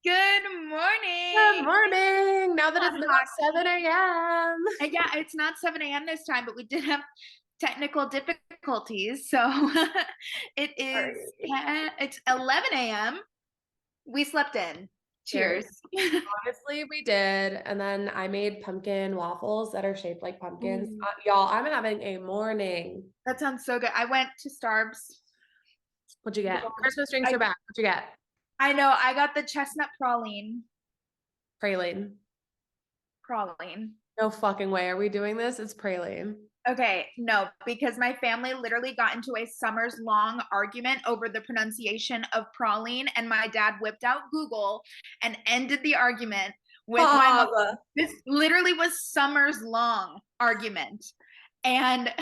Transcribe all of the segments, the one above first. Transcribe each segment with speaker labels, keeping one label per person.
Speaker 1: Good
Speaker 2: Good
Speaker 1: morning.
Speaker 2: morning. Now that
Speaker 1: On
Speaker 2: it's not
Speaker 1: hot
Speaker 2: 7 a.m.
Speaker 1: and yeah, it's not 7 a.m. this time, but we did have technical difficulties. So it is
Speaker 2: Sorry.
Speaker 1: 10, it's 11 a.m. We slept in.
Speaker 2: Very
Speaker 1: Cheers.
Speaker 2: honestly, we did. And then I made pumpkin waffles that are shaped like pumpkins.
Speaker 1: Ooh,
Speaker 2: Y'all, I'm having a morning.
Speaker 1: that sounds so good. I went to Starbucks.
Speaker 2: What'd you get?
Speaker 1: Well,
Speaker 2: Christmas drinks
Speaker 1: I
Speaker 2: are back. What'd you get?
Speaker 1: I know I got the chestnut praline.
Speaker 2: Praline.
Speaker 1: Praline.
Speaker 2: No fucking way. Are we doing this? It's praline.
Speaker 1: Okay, no, because my family literally got into a summers long argument over the pronunciation of praline, and my dad whipped out Google and ended the argument with my mom.
Speaker 2: Bob.
Speaker 1: This literally was summers long argument. And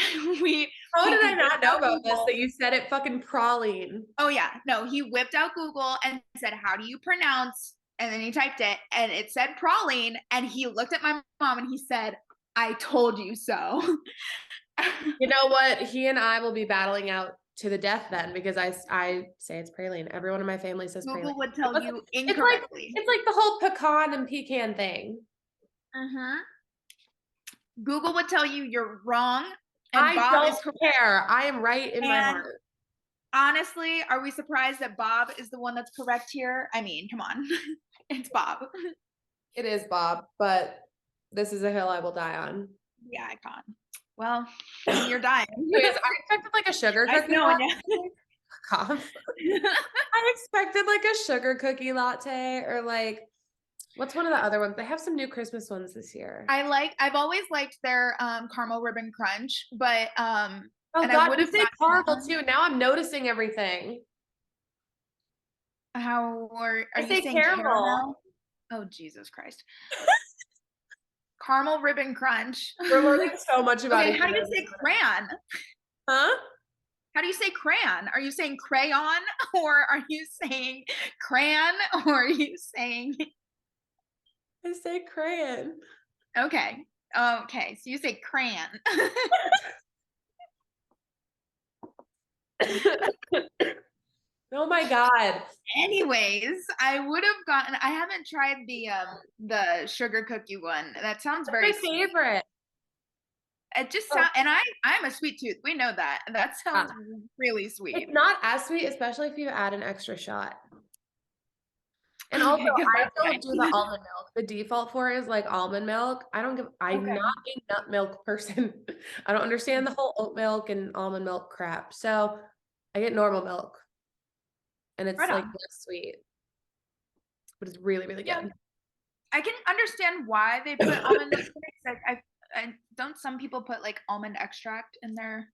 Speaker 1: we
Speaker 2: How
Speaker 1: he
Speaker 2: did I not
Speaker 1: whipped
Speaker 2: know
Speaker 1: out
Speaker 2: about this?
Speaker 1: Google.
Speaker 2: That you said it fucking praline.
Speaker 1: Oh yeah, no, he whipped out Google and said, "How do you pronounce?" And then he typed it and it said praline, and he looked at my mom and he said, "I told you so."
Speaker 2: You know what? He and I will be battling out to the death then because I say it's praline. Everyone in my family says praline.
Speaker 1: Google would tell you
Speaker 2: It's like
Speaker 1: incorrectly.
Speaker 2: it's like the whole pecan and pecan thing.
Speaker 1: Uh-huh. Google would tell you you're wrong and
Speaker 2: I
Speaker 1: Bob is
Speaker 2: don't
Speaker 1: correct.
Speaker 2: care. I am right in my
Speaker 1: And
Speaker 2: heart.
Speaker 1: honestly, are we surprised that Bob is the one that's correct here? I mean, come on. It's Bob.
Speaker 2: It is Bob, but this is a hill I will die on.
Speaker 1: The icon. Well, you're dying.
Speaker 2: Anyways, I expected like a sugar
Speaker 1: Nice
Speaker 2: cookie
Speaker 1: knowing
Speaker 2: latte. Cough.
Speaker 1: you.
Speaker 2: I expected like a sugar cookie latte or like what's one of the other ones? They have some new Christmas ones this year.
Speaker 1: I've always liked their caramel ribbon crunch, but
Speaker 2: Oh
Speaker 1: and I
Speaker 2: God,
Speaker 1: would
Speaker 2: you
Speaker 1: have
Speaker 2: say
Speaker 1: gotten
Speaker 2: caramel too. Now I'm noticing everything.
Speaker 1: how are
Speaker 2: I
Speaker 1: you
Speaker 2: say
Speaker 1: saying
Speaker 2: caramel.
Speaker 1: caramel? Oh Jesus Christ. Caramel ribbon crunch.
Speaker 2: We're learning so much about
Speaker 1: Okay,
Speaker 2: each
Speaker 1: how do
Speaker 2: other.
Speaker 1: you say crayon?
Speaker 2: Huh?
Speaker 1: How do you say crayon? Are you saying crayon or are you saying crayon or are you saying
Speaker 2: I say crayon.
Speaker 1: okay. Okay, so you say crayon.
Speaker 2: Oh my God.
Speaker 1: Anyways, I would have gotten I haven't tried the sugar cookie one. That sounds
Speaker 2: That's
Speaker 1: very
Speaker 2: my
Speaker 1: sweet.
Speaker 2: favorite.
Speaker 1: It just
Speaker 2: Oh,
Speaker 1: sounds and I'm a sweet tooth. We know that. That
Speaker 2: yeah.
Speaker 1: sounds really
Speaker 2: It's
Speaker 1: sweet.
Speaker 2: not as sweet, especially if you add an extra shot. And also,
Speaker 1: Okay, because
Speaker 2: I
Speaker 1: that's
Speaker 2: don't do the
Speaker 1: right.
Speaker 2: almond milk. The default for it is like almond milk. I'm
Speaker 1: Okay.
Speaker 2: not a nut milk person. I don't understand the whole oat milk and almond milk crap. So I get normal milk and it's
Speaker 1: Right
Speaker 2: like
Speaker 1: on.
Speaker 2: less sweet, but it's really, really
Speaker 1: Yeah.
Speaker 2: good.
Speaker 1: I can understand why they put almond milk in it. 'Cause I don't some people put like almond extract in their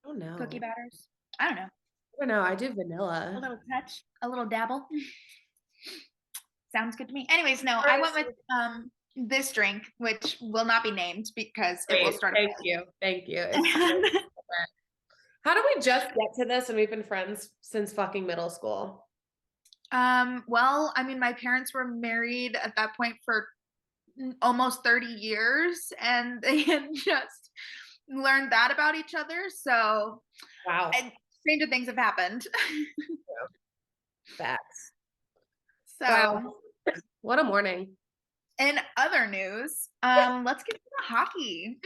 Speaker 2: Oh
Speaker 1: cookie
Speaker 2: no.
Speaker 1: batters. I don't know.
Speaker 2: I don't know. I do
Speaker 1: A
Speaker 2: vanilla.
Speaker 1: little touch, a little dabble. Sounds good to me. Anyways, no, I went with
Speaker 2: Honestly,
Speaker 1: this drink, which will not be named because it will
Speaker 2: great.
Speaker 1: start a
Speaker 2: Thank you. Thank you. It's
Speaker 1: fight.
Speaker 2: how do we just get to this and we've been friends since fucking middle school?
Speaker 1: Well, I mean, my parents were married at that point for almost 30 years, and they had just learned that about each other. So,
Speaker 2: Wow.
Speaker 1: and stranger things have happened.
Speaker 2: Facts.
Speaker 1: So,
Speaker 2: Wow. What a morning.
Speaker 1: in other news, let's get to the hockey.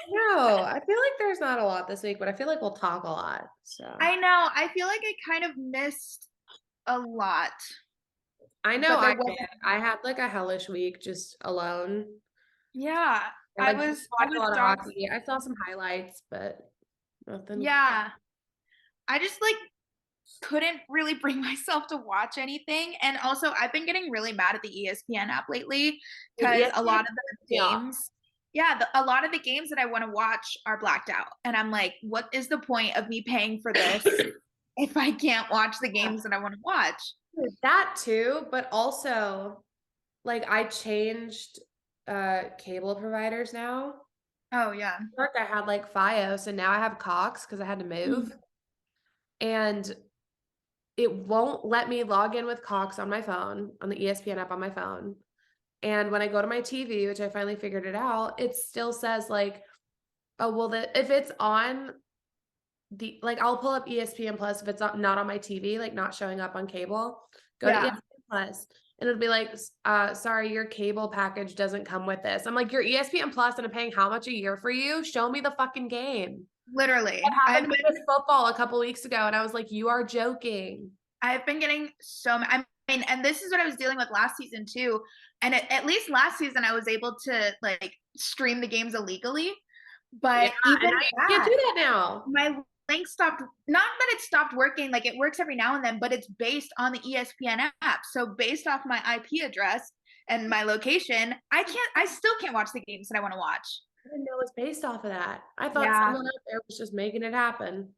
Speaker 2: No, I feel like there's not a lot this week, but I feel like we'll talk a lot. So
Speaker 1: I know. I feel like I kind of missed a lot,
Speaker 2: I know
Speaker 1: but
Speaker 2: I
Speaker 1: there
Speaker 2: did.
Speaker 1: wasn't.
Speaker 2: I had like a hellish week just alone.
Speaker 1: Yeah,
Speaker 2: I like didn't
Speaker 1: I
Speaker 2: watch a
Speaker 1: was
Speaker 2: lot of
Speaker 1: dog.
Speaker 2: hockey. I saw some highlights, but nothing.
Speaker 1: Yeah, I just like couldn't really bring myself to watch anything. And also, I've been getting really mad at the ESPN app lately
Speaker 2: Dude,
Speaker 1: because a
Speaker 2: ESPN
Speaker 1: lot of
Speaker 2: pissed
Speaker 1: the
Speaker 2: me off.
Speaker 1: games, yeah, a lot of the games that I want to watch are blacked out. And I'm like, what is the point of me paying for this if I can't watch the games that I want to watch?
Speaker 2: That too, but also like I changed cable providers now.
Speaker 1: Oh, yeah.
Speaker 2: Work I had like FiOS and now I have Cox because I had to move.
Speaker 1: Mm.
Speaker 2: And it won't let me log in with Cox on my phone, on the ESPN app on my phone. And when I go to my TV, which I finally figured it out, it still says like, oh, well, if it's on the, like, I'll pull up ESPN Plus if it's not on my TV, like not showing up on cable, go to
Speaker 1: Yeah.
Speaker 2: ESPN Plus, and it'll be like, sorry, your cable package doesn't come with this. I'm like, your ESPN Plus and I'm paying how much a year for you? Show me the fucking game.
Speaker 1: Literally.
Speaker 2: That happened with football a couple weeks ago, and I was like, you are joking.
Speaker 1: I've been getting I mean, and this is what I was dealing with last season too. And at least last season, I was able to like stream the games illegally. But even
Speaker 2: you can't do that now.
Speaker 1: My link stopped. Not that it stopped working, like it works every now and then, but it's based on the ESPN app. So based off my IP address and my location, I still can't watch the games that I want to watch.
Speaker 2: I didn't know it was based off of that. I thought someone out there was just making it happen.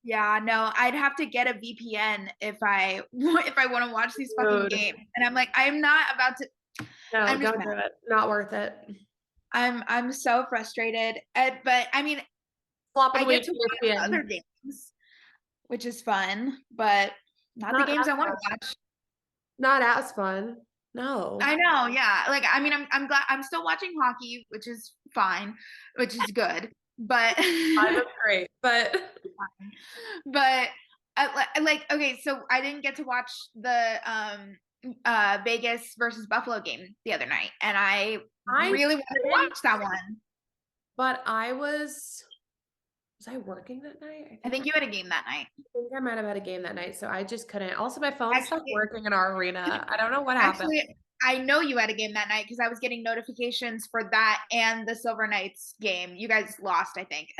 Speaker 1: Yeah, no, I'd have to get a VPN if I want to watch these fucking games. And I'm like, I'm not about to.
Speaker 2: No, don't do it. Not worth it.
Speaker 1: I'm so frustrated. But I mean,
Speaker 2: I
Speaker 1: get to watch other games, which is fun, but not the games I want to watch.
Speaker 2: Not as fun. No.
Speaker 1: I know, yeah. Like, I mean, I'm glad I'm still watching hockey, which is fine, which is good. But
Speaker 2: I'm great, but
Speaker 1: like, okay, so I didn't get to watch the Vegas versus Buffalo game the other night, and I really wanted to watch that one.
Speaker 2: But was I working that night?
Speaker 1: I think you had a game that night.
Speaker 2: I think I might have had a game that night, so I just couldn't. Also, my phone stopped working in our arena. I don't know what happened.
Speaker 1: Actually, I know you had a game that night because I was getting notifications for that and the Silver Knights game. You guys lost, I think.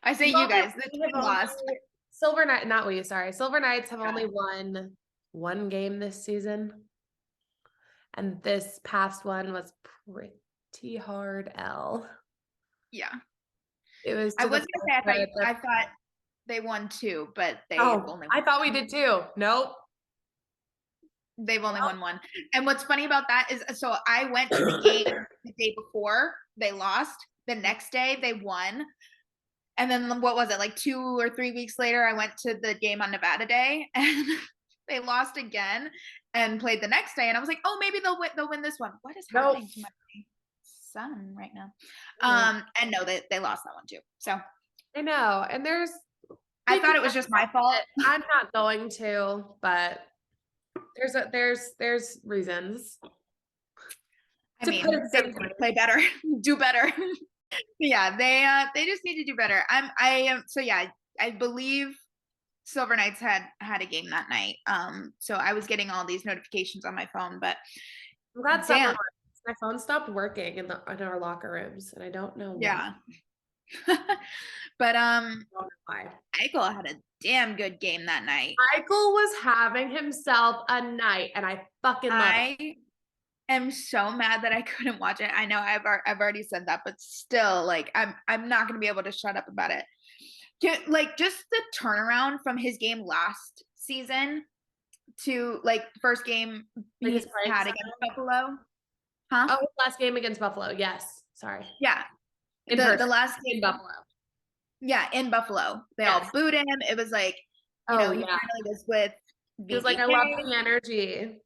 Speaker 1: I say you guys. The team lost.
Speaker 2: Silver Knights, not we, sorry. Silver Knights have only won one game this season. And this past one was pretty hard L.
Speaker 1: Yeah.
Speaker 2: It was.
Speaker 1: I was gonna say I thought they won 2, but they only won.
Speaker 2: I thought we did too. Nope.
Speaker 1: They've only won 1. And what's funny about that is, so I went to the game the day before they lost. The next day they won. And then what was it, like 2 or 3 weeks later, I went to the game on Nevada Day and they lost again and played the next day. And I was like, oh, maybe they'll win this one. What is happening to my son right now? And no, they lost that one too. So
Speaker 2: I know. And
Speaker 1: I thought it was just my fault.
Speaker 2: I'm not going to, but there's reasons.
Speaker 1: I mean, they play better, do better. Yeah, they just need to do better. So yeah, I believe Silver Knights had a game that night. So I was getting all these notifications on my phone, but
Speaker 2: I'm glad my phone stopped working in our locker rooms, and I don't know why.
Speaker 1: Yeah. But Eichel had a damn good game that night.
Speaker 2: Eichel was having himself a night, and I fucking love it.
Speaker 1: I'm so mad that I couldn't watch it. I know I've already said that, but still, like, I'm not gonna be able to shut up about it. Like, just the turnaround from his game last season to like first game he had against Buffalo. Huh?
Speaker 2: Oh, last game against Buffalo. Yes. Sorry.
Speaker 1: Yeah. The last game in Buffalo. Yeah, in Buffalo. They all booed him. It was like, he finally was with
Speaker 2: He was like, I love the energy.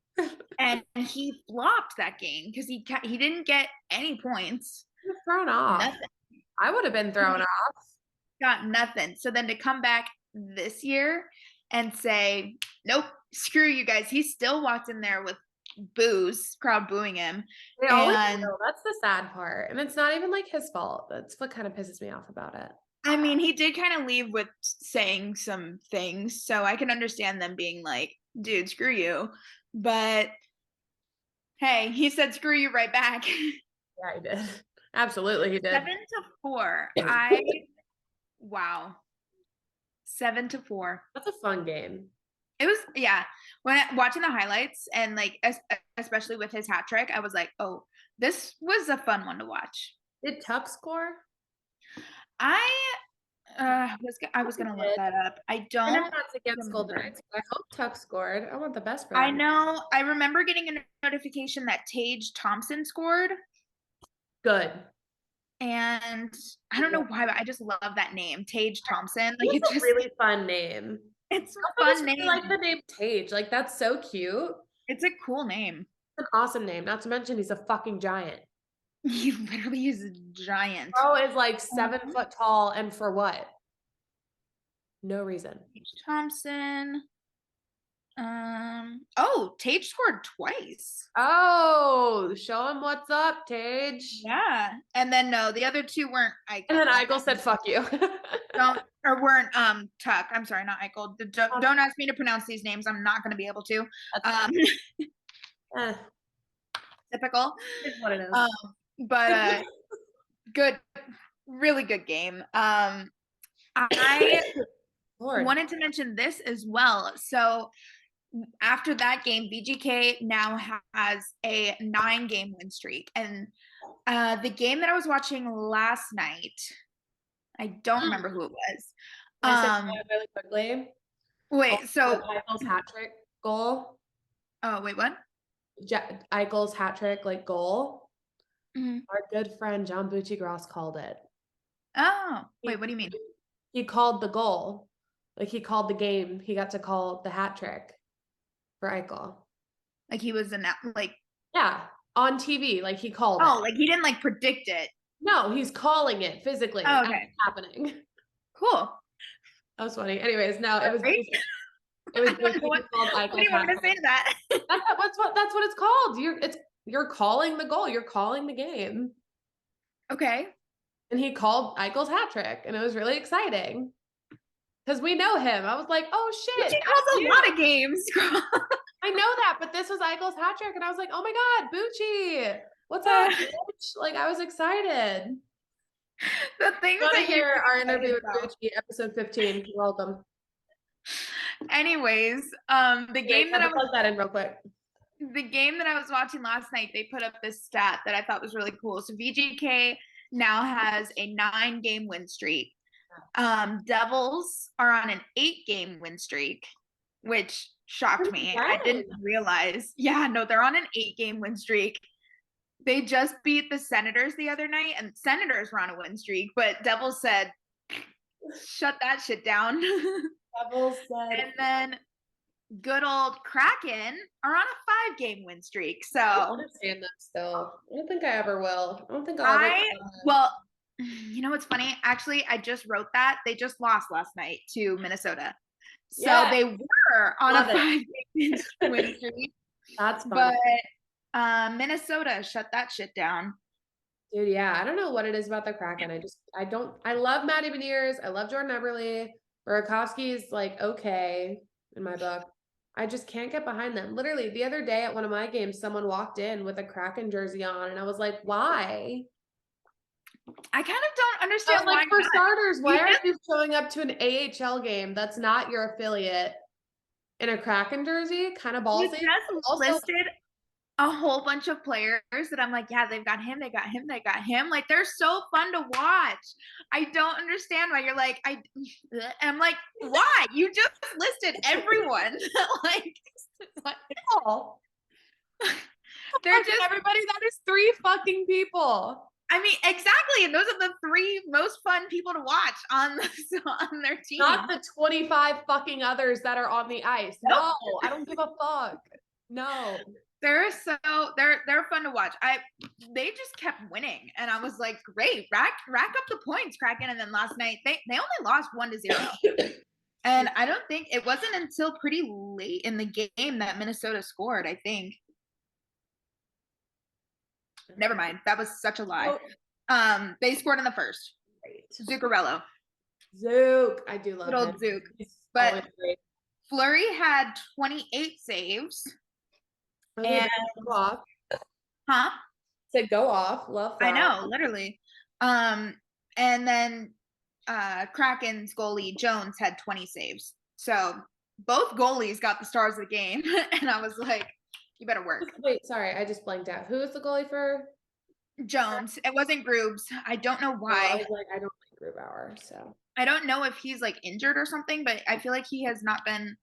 Speaker 1: And he flopped that game because he didn't get any points.
Speaker 2: He was thrown off. Nothing. I would have been thrown off.
Speaker 1: Got nothing. So then to come back this year and say, nope, screw you guys. He still walked in there with crowd booing him.
Speaker 2: They always do. That's the sad part. And it's not even like his fault. That's what kind of pisses me off about it.
Speaker 1: I mean, he did kind of leave with saying some things, so I can understand them being like, dude, screw you. But hey, he said screw you right back.
Speaker 2: Yeah, he did. Absolutely, he did.
Speaker 1: 7-4. Wow. 7-4.
Speaker 2: That's a fun game.
Speaker 1: It was, yeah. When watching the highlights and like, especially with his hat trick, I was like, oh, this was a fun one to watch.
Speaker 2: Did Tuck score?
Speaker 1: I was gonna look that up. I don't.
Speaker 2: That's against Golden Knights. I hope Tuck scored. I want the best for him.
Speaker 1: I know. I remember getting a notification that Tage Thompson scored.
Speaker 2: Good.
Speaker 1: And I don't know why, but I just love that name, Tage Thompson. Like,
Speaker 2: it's just a really fun name.
Speaker 1: It's a fun name.
Speaker 2: I like the name Tage. Like, that's so cute.
Speaker 1: It's a cool name.
Speaker 2: It's an awesome name. Not to mention he's a fucking giant.
Speaker 1: He literally is a giant.
Speaker 2: Bro is like 7 foot tall, and for what? No reason.
Speaker 1: Thompson. Oh, Tage scored twice.
Speaker 2: Oh, show him what's up, Tage.
Speaker 1: Yeah. And then no, the other two weren't Eichel.
Speaker 2: And then Eichel said, fuck you.
Speaker 1: weren't Tuck. I'm sorry, not Eichel. Don't ask me to pronounce these names. I'm not gonna be able to.
Speaker 2: Eh,
Speaker 1: Typical.
Speaker 2: it's what it is.
Speaker 1: But good, really good game. I
Speaker 2: Lord.
Speaker 1: wanted to mention this as well. So after that game, VGK now has a 9-game win streak. And the game that I was watching last night, I don't remember who it was.
Speaker 2: Can I say really quickly?
Speaker 1: Wait, so
Speaker 2: Eichel's hat trick goal.
Speaker 1: Oh, wait, what?
Speaker 2: Eichel's hat trick like goal.
Speaker 1: Mm-hmm.
Speaker 2: Our good friend John Bucci-Gross called it.
Speaker 1: Oh, wait, what do you mean?
Speaker 2: He called the goal. Like he called the game. He got to call the hat trick for Eichel.
Speaker 1: Like he was
Speaker 2: yeah, on TV. Like he called it.
Speaker 1: Like he didn't like predict it.
Speaker 2: No, he's calling it physically.
Speaker 1: Oh, okay.
Speaker 2: As it's happening.
Speaker 1: Cool.
Speaker 2: That was funny. Anyways, no, it was
Speaker 1: right?
Speaker 2: It was
Speaker 1: what do you want to say to that?
Speaker 2: That's what it's called. You're calling the goal. You're calling the game.
Speaker 1: Okay.
Speaker 2: And he called Eichel's hat trick, and it was really exciting because we know him. I was like, oh shit!
Speaker 1: He calls a lot of games.
Speaker 2: I know that, but this was Eichel's hat trick, and I was like, oh my god, Bucci, what's up, bitch? Like I was excited.
Speaker 1: The things
Speaker 2: Want to
Speaker 1: that
Speaker 2: hear our interview with Bucci, episode 15. You're welcome.
Speaker 1: Anyways, the game that I was
Speaker 2: plug that in real quick.
Speaker 1: The game that I was watching last night, they put up this stat that I thought was really cool. So VGK now has a 9-game win streak. Devils are on an 8-game win streak, which shocked me. I didn't realize. Yeah, no, they're on an 8-game win streak. They just beat the Senators the other night, and Senators were on a win streak, but Devils said, shut that shit down.
Speaker 2: Devils said.
Speaker 1: And then good old Kraken are on a 5-game win streak. So
Speaker 2: I don't understand them still. I don't think I ever will. I don't think
Speaker 1: well, you know what's funny? Actually, I just wrote that. They just lost last night to Minnesota. So they were on a 5-game win streak.
Speaker 2: That's funny.
Speaker 1: But Minnesota shut that shit down.
Speaker 2: Dude, yeah. I don't know what it is about the Kraken. I love Matty Beniers. I love Jordan Eberle. Burakovsky's like okay in my book. I just can't get behind them. Literally, the other day at one of my games, someone walked in with a Kraken jersey on, and I was like, why?
Speaker 1: I kind of don't understand why.
Speaker 2: Like, for starters, why aren't you showing up to an AHL game that's not your affiliate in a Kraken jersey? Kind of ballsy.
Speaker 1: You just listed a whole bunch of players that I'm like, yeah, they've got him, they got him, they got him. Like, they're so fun to watch. I don't understand why you're like, I'm like, why? You just listed everyone. like
Speaker 2: oh.
Speaker 1: They're just
Speaker 2: everybody that is 3 fucking people.
Speaker 1: I mean, exactly. And those are the 3 most fun people to watch on their team.
Speaker 2: Not the 25 fucking others that are on the ice. Nope. No, I don't give a fuck. No.
Speaker 1: They're fun to watch. They just kept winning, and I was like, great, rack up the points, Kraken. And then last night they only lost 1-0, and I don't think it wasn't until pretty late in the game that Minnesota scored. I think. Never mind, that was such a lie. They scored in the first. Zuccarello.
Speaker 2: Zook, I do love
Speaker 1: good old Zook. But Fleury had 28 saves. And
Speaker 2: go off.
Speaker 1: Huh?
Speaker 2: Said go off. Love that.
Speaker 1: I know, literally. And then Kraken's goalie Jones had 20 saves. So both goalies got the stars of the game. And I was like, you better work.
Speaker 2: Wait, sorry, I just blanked out. Who was the goalie for
Speaker 1: Jones? It wasn't Grubes. I don't know why.
Speaker 2: I was like, I don't like Grubauer, so
Speaker 1: I don't know if he's like injured or something, but I feel like he has not been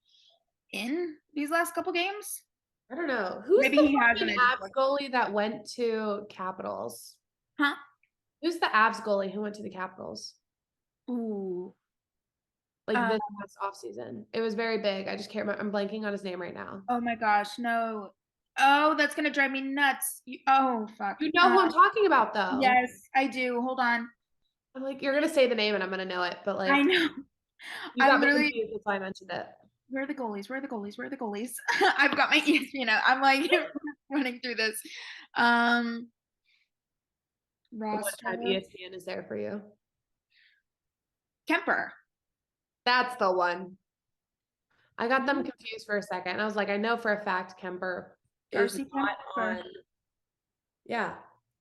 Speaker 1: in these last couple games.
Speaker 2: I don't know. Who's
Speaker 1: Maybe
Speaker 2: the
Speaker 1: he has an
Speaker 2: Avs goalie that went to Capitals?
Speaker 1: Huh?
Speaker 2: Who's the Avs goalie who went to the Capitals?
Speaker 1: Ooh.
Speaker 2: Like this past offseason. It was very big. I just can't remember. I'm blanking on his name right now.
Speaker 1: Oh my gosh, no. Oh, that's gonna drive me nuts. Oh, fuck.
Speaker 2: You know who I'm talking about, though.
Speaker 1: Yes, I do. Hold on.
Speaker 2: I'm like, you're gonna say the name and I'm gonna know it, but like
Speaker 1: I know.
Speaker 2: You got me confused, that's why I mentioned it.
Speaker 1: Where are the goalies? Where are the goalies? Where are the goalies? I've got my ESPN out. I'm like running through this. Um,
Speaker 2: What
Speaker 1: roster.
Speaker 2: type ESPN is there for you?
Speaker 1: Kemper.
Speaker 2: That's the one. I got them
Speaker 1: Mhm.
Speaker 2: confused for a second. I was like, I know for a fact Kemper is
Speaker 1: Darcy
Speaker 2: not
Speaker 1: Kemper.
Speaker 2: on, yeah,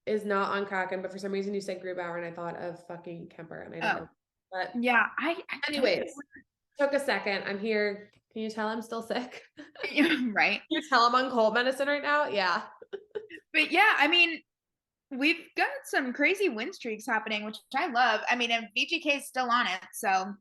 Speaker 2: is not on Kraken, but for some reason you said Grubauer and I thought of fucking Kemper and I didn't
Speaker 1: Oh,
Speaker 2: know. But
Speaker 1: yeah. I don't know.
Speaker 2: anyways, took a second. I'm here. Can you tell I'm still sick?
Speaker 1: Right.
Speaker 2: You tell I'm on cold medicine right now? Yeah.
Speaker 1: But yeah, I mean, we've got some crazy win streaks happening, which I love. I mean, and VGK is still on it, so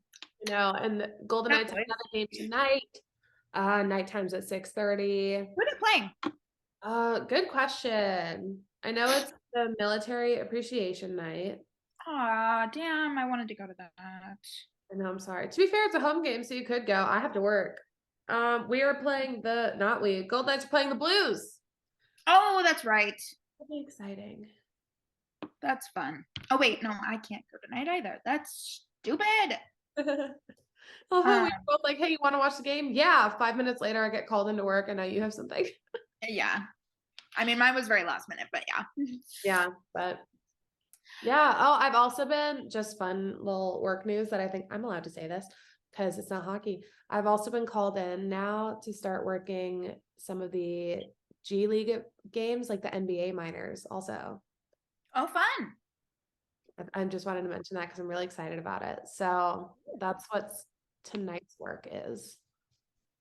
Speaker 2: You know, and the Golden
Speaker 1: yeah,
Speaker 2: Knights have
Speaker 1: boys.
Speaker 2: another game tonight. Night times at 6:30.
Speaker 1: Who are they playing?
Speaker 2: Good question. I know it's the military appreciation night.
Speaker 1: Aw, damn, I wanted to go to that.
Speaker 2: I know, I'm sorry. To be fair, it's a home game, so you could go. I have to work. We are playing Golden Knights are playing the Blues.
Speaker 1: Oh, that's right.
Speaker 2: That'll be exciting.
Speaker 1: That's fun. Oh wait, no, I can't go tonight either. That's stupid.
Speaker 2: Although we
Speaker 1: Um,
Speaker 2: were both like, hey, you want to watch the game? Yeah. 5 minutes later, I get called into work and now you have something.
Speaker 1: yeah. I mean, mine was very last minute, but yeah.
Speaker 2: Yeah, but yeah. Oh, I've also been just fun little work news that I think I'm allowed to say this because it's not hockey. I've also been called in now to start working some of the G League games, like the NBA minors also.
Speaker 1: Oh, fun.
Speaker 2: I just wanted to mention that because I'm really excited about it. So that's what tonight's work is.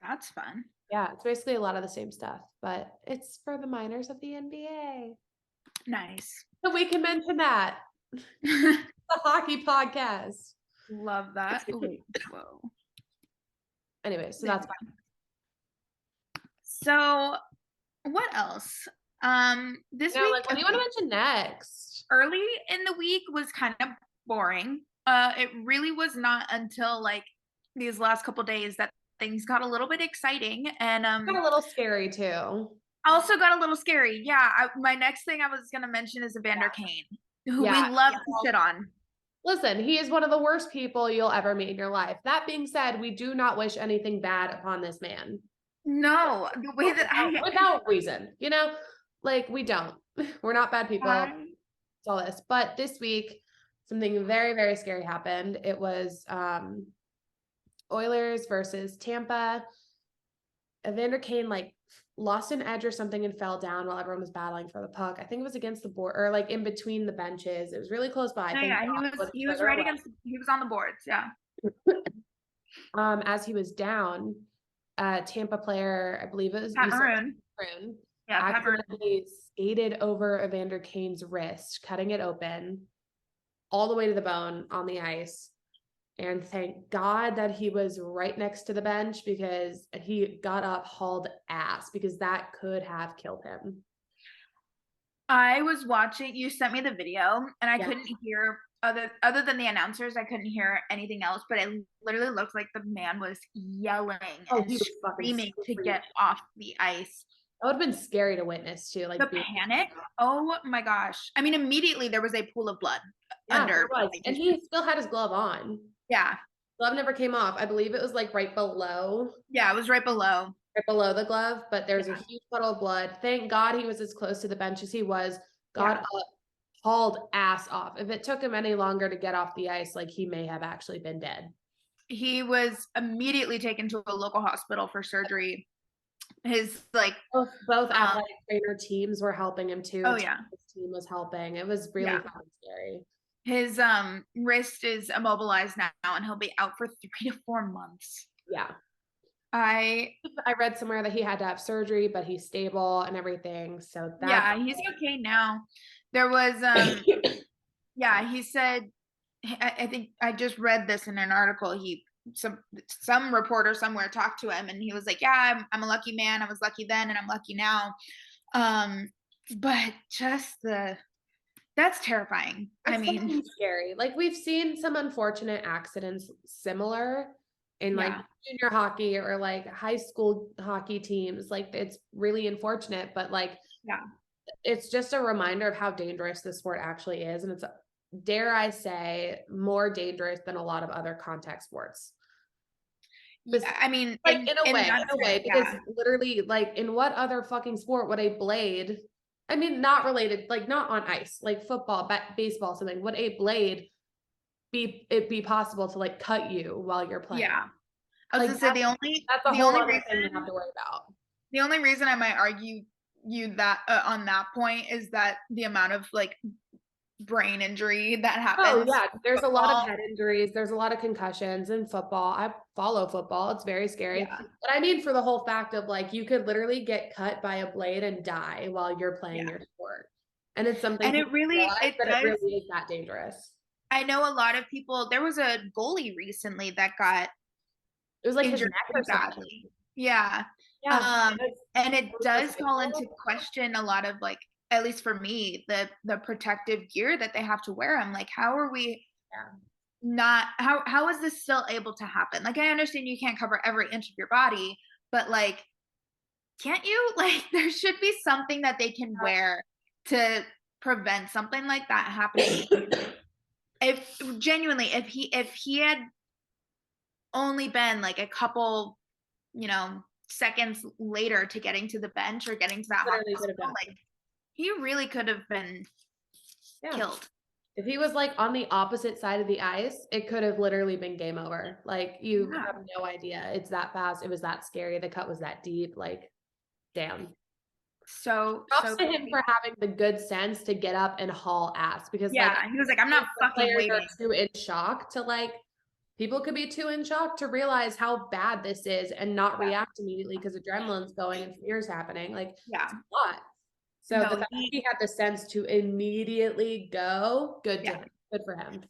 Speaker 1: That's fun.
Speaker 2: Yeah, it's basically a lot of the same stuff, but it's for the minors of the NBA.
Speaker 1: Nice.
Speaker 2: So we can mention that. The hockey podcast.
Speaker 1: Love that. Oh, wait. Whoa.
Speaker 2: Anyway, so that's fine.
Speaker 1: So what else? This
Speaker 2: You know,
Speaker 1: week,
Speaker 2: like, what do you want to mention next?
Speaker 1: early in the week was kind of boring. It really was not until like these last couple days that things got a little bit exciting and
Speaker 2: Got a little scary too.
Speaker 1: also got a little scary. Yeah, my next thing I was gonna mention is Evander Kane, who we
Speaker 2: Yeah.
Speaker 1: love to shit on.
Speaker 2: Listen, he is one of the worst people you'll ever meet in your life. That being said, we do not wish anything bad upon this man.
Speaker 1: No, the way that
Speaker 2: Without reason, you know, like we don't. We're not bad people.
Speaker 1: I
Speaker 2: It's all this. But this week, something very, very scary happened. It was Oilers versus Tampa. Evander Kane like lost an edge or something and fell down while everyone was battling for the puck. I think it was against the board or like in between the benches. It was really close by.
Speaker 1: no, yeah, he was right against. He was on the boards. Yeah.
Speaker 2: As he was down, Tampa player, I believe it was
Speaker 1: Pat Maroon. Yeah, Pat Maroon.
Speaker 2: accidentally skated over Evander Kane's wrist, cutting it open all the way to the bone on the ice. And thank God that he was right next to the bench because he got up, hauled ass, because that could have killed him.
Speaker 1: I was watching. You sent me the video, and I
Speaker 2: Yeah.
Speaker 1: couldn't hear other than the announcers. I couldn't hear anything else. But it literally looked like the man was yelling
Speaker 2: Oh,
Speaker 1: and
Speaker 2: he was fucking
Speaker 1: screaming to
Speaker 2: screaming.
Speaker 1: get off the ice.
Speaker 2: That would have been scary to witness too. Like
Speaker 1: The panic. Oh my gosh! I mean, immediately there was a pool of blood under.
Speaker 2: there was. And he still had his glove on.
Speaker 1: Yeah.
Speaker 2: Glove never came off. I believe it was like right below
Speaker 1: Yeah, it was right below.
Speaker 2: the glove, but there was a huge puddle of blood. Thank God he was as close to the bench as he was. Got up, hauled ass off. If it took him any longer to get off the ice, like he may have actually been dead.
Speaker 1: He was immediately taken to a local hospital for surgery. His like
Speaker 2: both athletic trainer teams were helping him too.
Speaker 1: Oh yeah,
Speaker 2: his team was helping. It was really scary.
Speaker 1: His wrist is immobilized now, and he'll be out for 3 to 4 months.
Speaker 2: Yeah.
Speaker 1: I
Speaker 2: read somewhere that he had to have surgery, but he's stable and everything. So
Speaker 1: he's okay now. There was he said, I think I just read this in an article. Some reporter somewhere talked to him and he was like, yeah, I'm a lucky man. I was lucky then and I'm lucky now. But just that's terrifying.
Speaker 2: It's scary. Like we've seen some unfortunate accidents similar in like junior hockey or like high school hockey teams. Like it's really unfortunate, but like it's just a reminder of how dangerous this sport actually is. And it's, dare I say, more dangerous than a lot of other contact sports.
Speaker 1: I mean,
Speaker 2: Like
Speaker 1: in
Speaker 2: in a
Speaker 1: that
Speaker 2: way,
Speaker 1: sense,
Speaker 2: because
Speaker 1: yeah.
Speaker 2: literally, like, in what other fucking sport would a blade, I mean, not related, like not on ice, like football, baseball, something, would a blade be possible to like cut you while you're playing?
Speaker 1: Yeah. I was
Speaker 2: Like
Speaker 1: gonna say
Speaker 2: that's a
Speaker 1: the
Speaker 2: whole
Speaker 1: only
Speaker 2: other thing to have
Speaker 1: reason
Speaker 2: to worry about.
Speaker 1: the only reason I might argue you that on that point is that the amount of like brain injury that
Speaker 2: Oh
Speaker 1: happens
Speaker 2: yeah,
Speaker 1: in
Speaker 2: there's a lot of
Speaker 1: football.
Speaker 2: head injuries, there's a lot of concussions in football. I follow football, it's very scary.
Speaker 1: Yeah.
Speaker 2: But I mean for the whole fact of like you could literally get cut by a blade and die while you're playing
Speaker 1: Yeah.
Speaker 2: your sport. And it's something
Speaker 1: And
Speaker 2: people realize
Speaker 1: it
Speaker 2: that it
Speaker 1: does.
Speaker 2: really is that dangerous.
Speaker 1: I know a lot of people, there was a goalie recently that got
Speaker 2: It was like his
Speaker 1: injured
Speaker 2: neck or
Speaker 1: pretty
Speaker 2: something.
Speaker 1: badly. Yeah.
Speaker 2: Yeah.
Speaker 1: And
Speaker 2: It
Speaker 1: it
Speaker 2: was his
Speaker 1: does call into
Speaker 2: ankle.
Speaker 1: question a lot of like, at least for me, the protective gear that they have to wear. I'm like, how are we
Speaker 2: Yeah.
Speaker 1: not how is this still able to happen? Like I understand you can't cover every inch of your body, but like can't you? Like there should be something that they can wear to prevent something like that happening. If genuinely, if he had only been like a couple, seconds later to getting to the bench or getting to that
Speaker 2: Literally could
Speaker 1: hospital,
Speaker 2: have done.
Speaker 1: like he really could have been
Speaker 2: Yeah.
Speaker 1: killed.
Speaker 2: If he was like on the opposite side of the ice, it could have literally been game over. Like you
Speaker 1: Yeah.
Speaker 2: have no idea. It's that fast. It was that scary. The cut was that deep. Like, damn. Props
Speaker 1: So
Speaker 2: to him for having the good sense to get up and haul ass because like
Speaker 1: yeah, he was like, I'm not
Speaker 2: the
Speaker 1: fucking
Speaker 2: players are
Speaker 1: waiting.
Speaker 2: too in shock to like people could be too in shock to realize how bad this is and not
Speaker 1: Yeah.
Speaker 2: react immediately because adrenaline's going and fear's happening. Like
Speaker 1: Yeah.
Speaker 2: it's a lot. So the
Speaker 1: No,
Speaker 2: fact that he had the sense to immediately go, good to
Speaker 1: yeah.
Speaker 2: him. Good for him.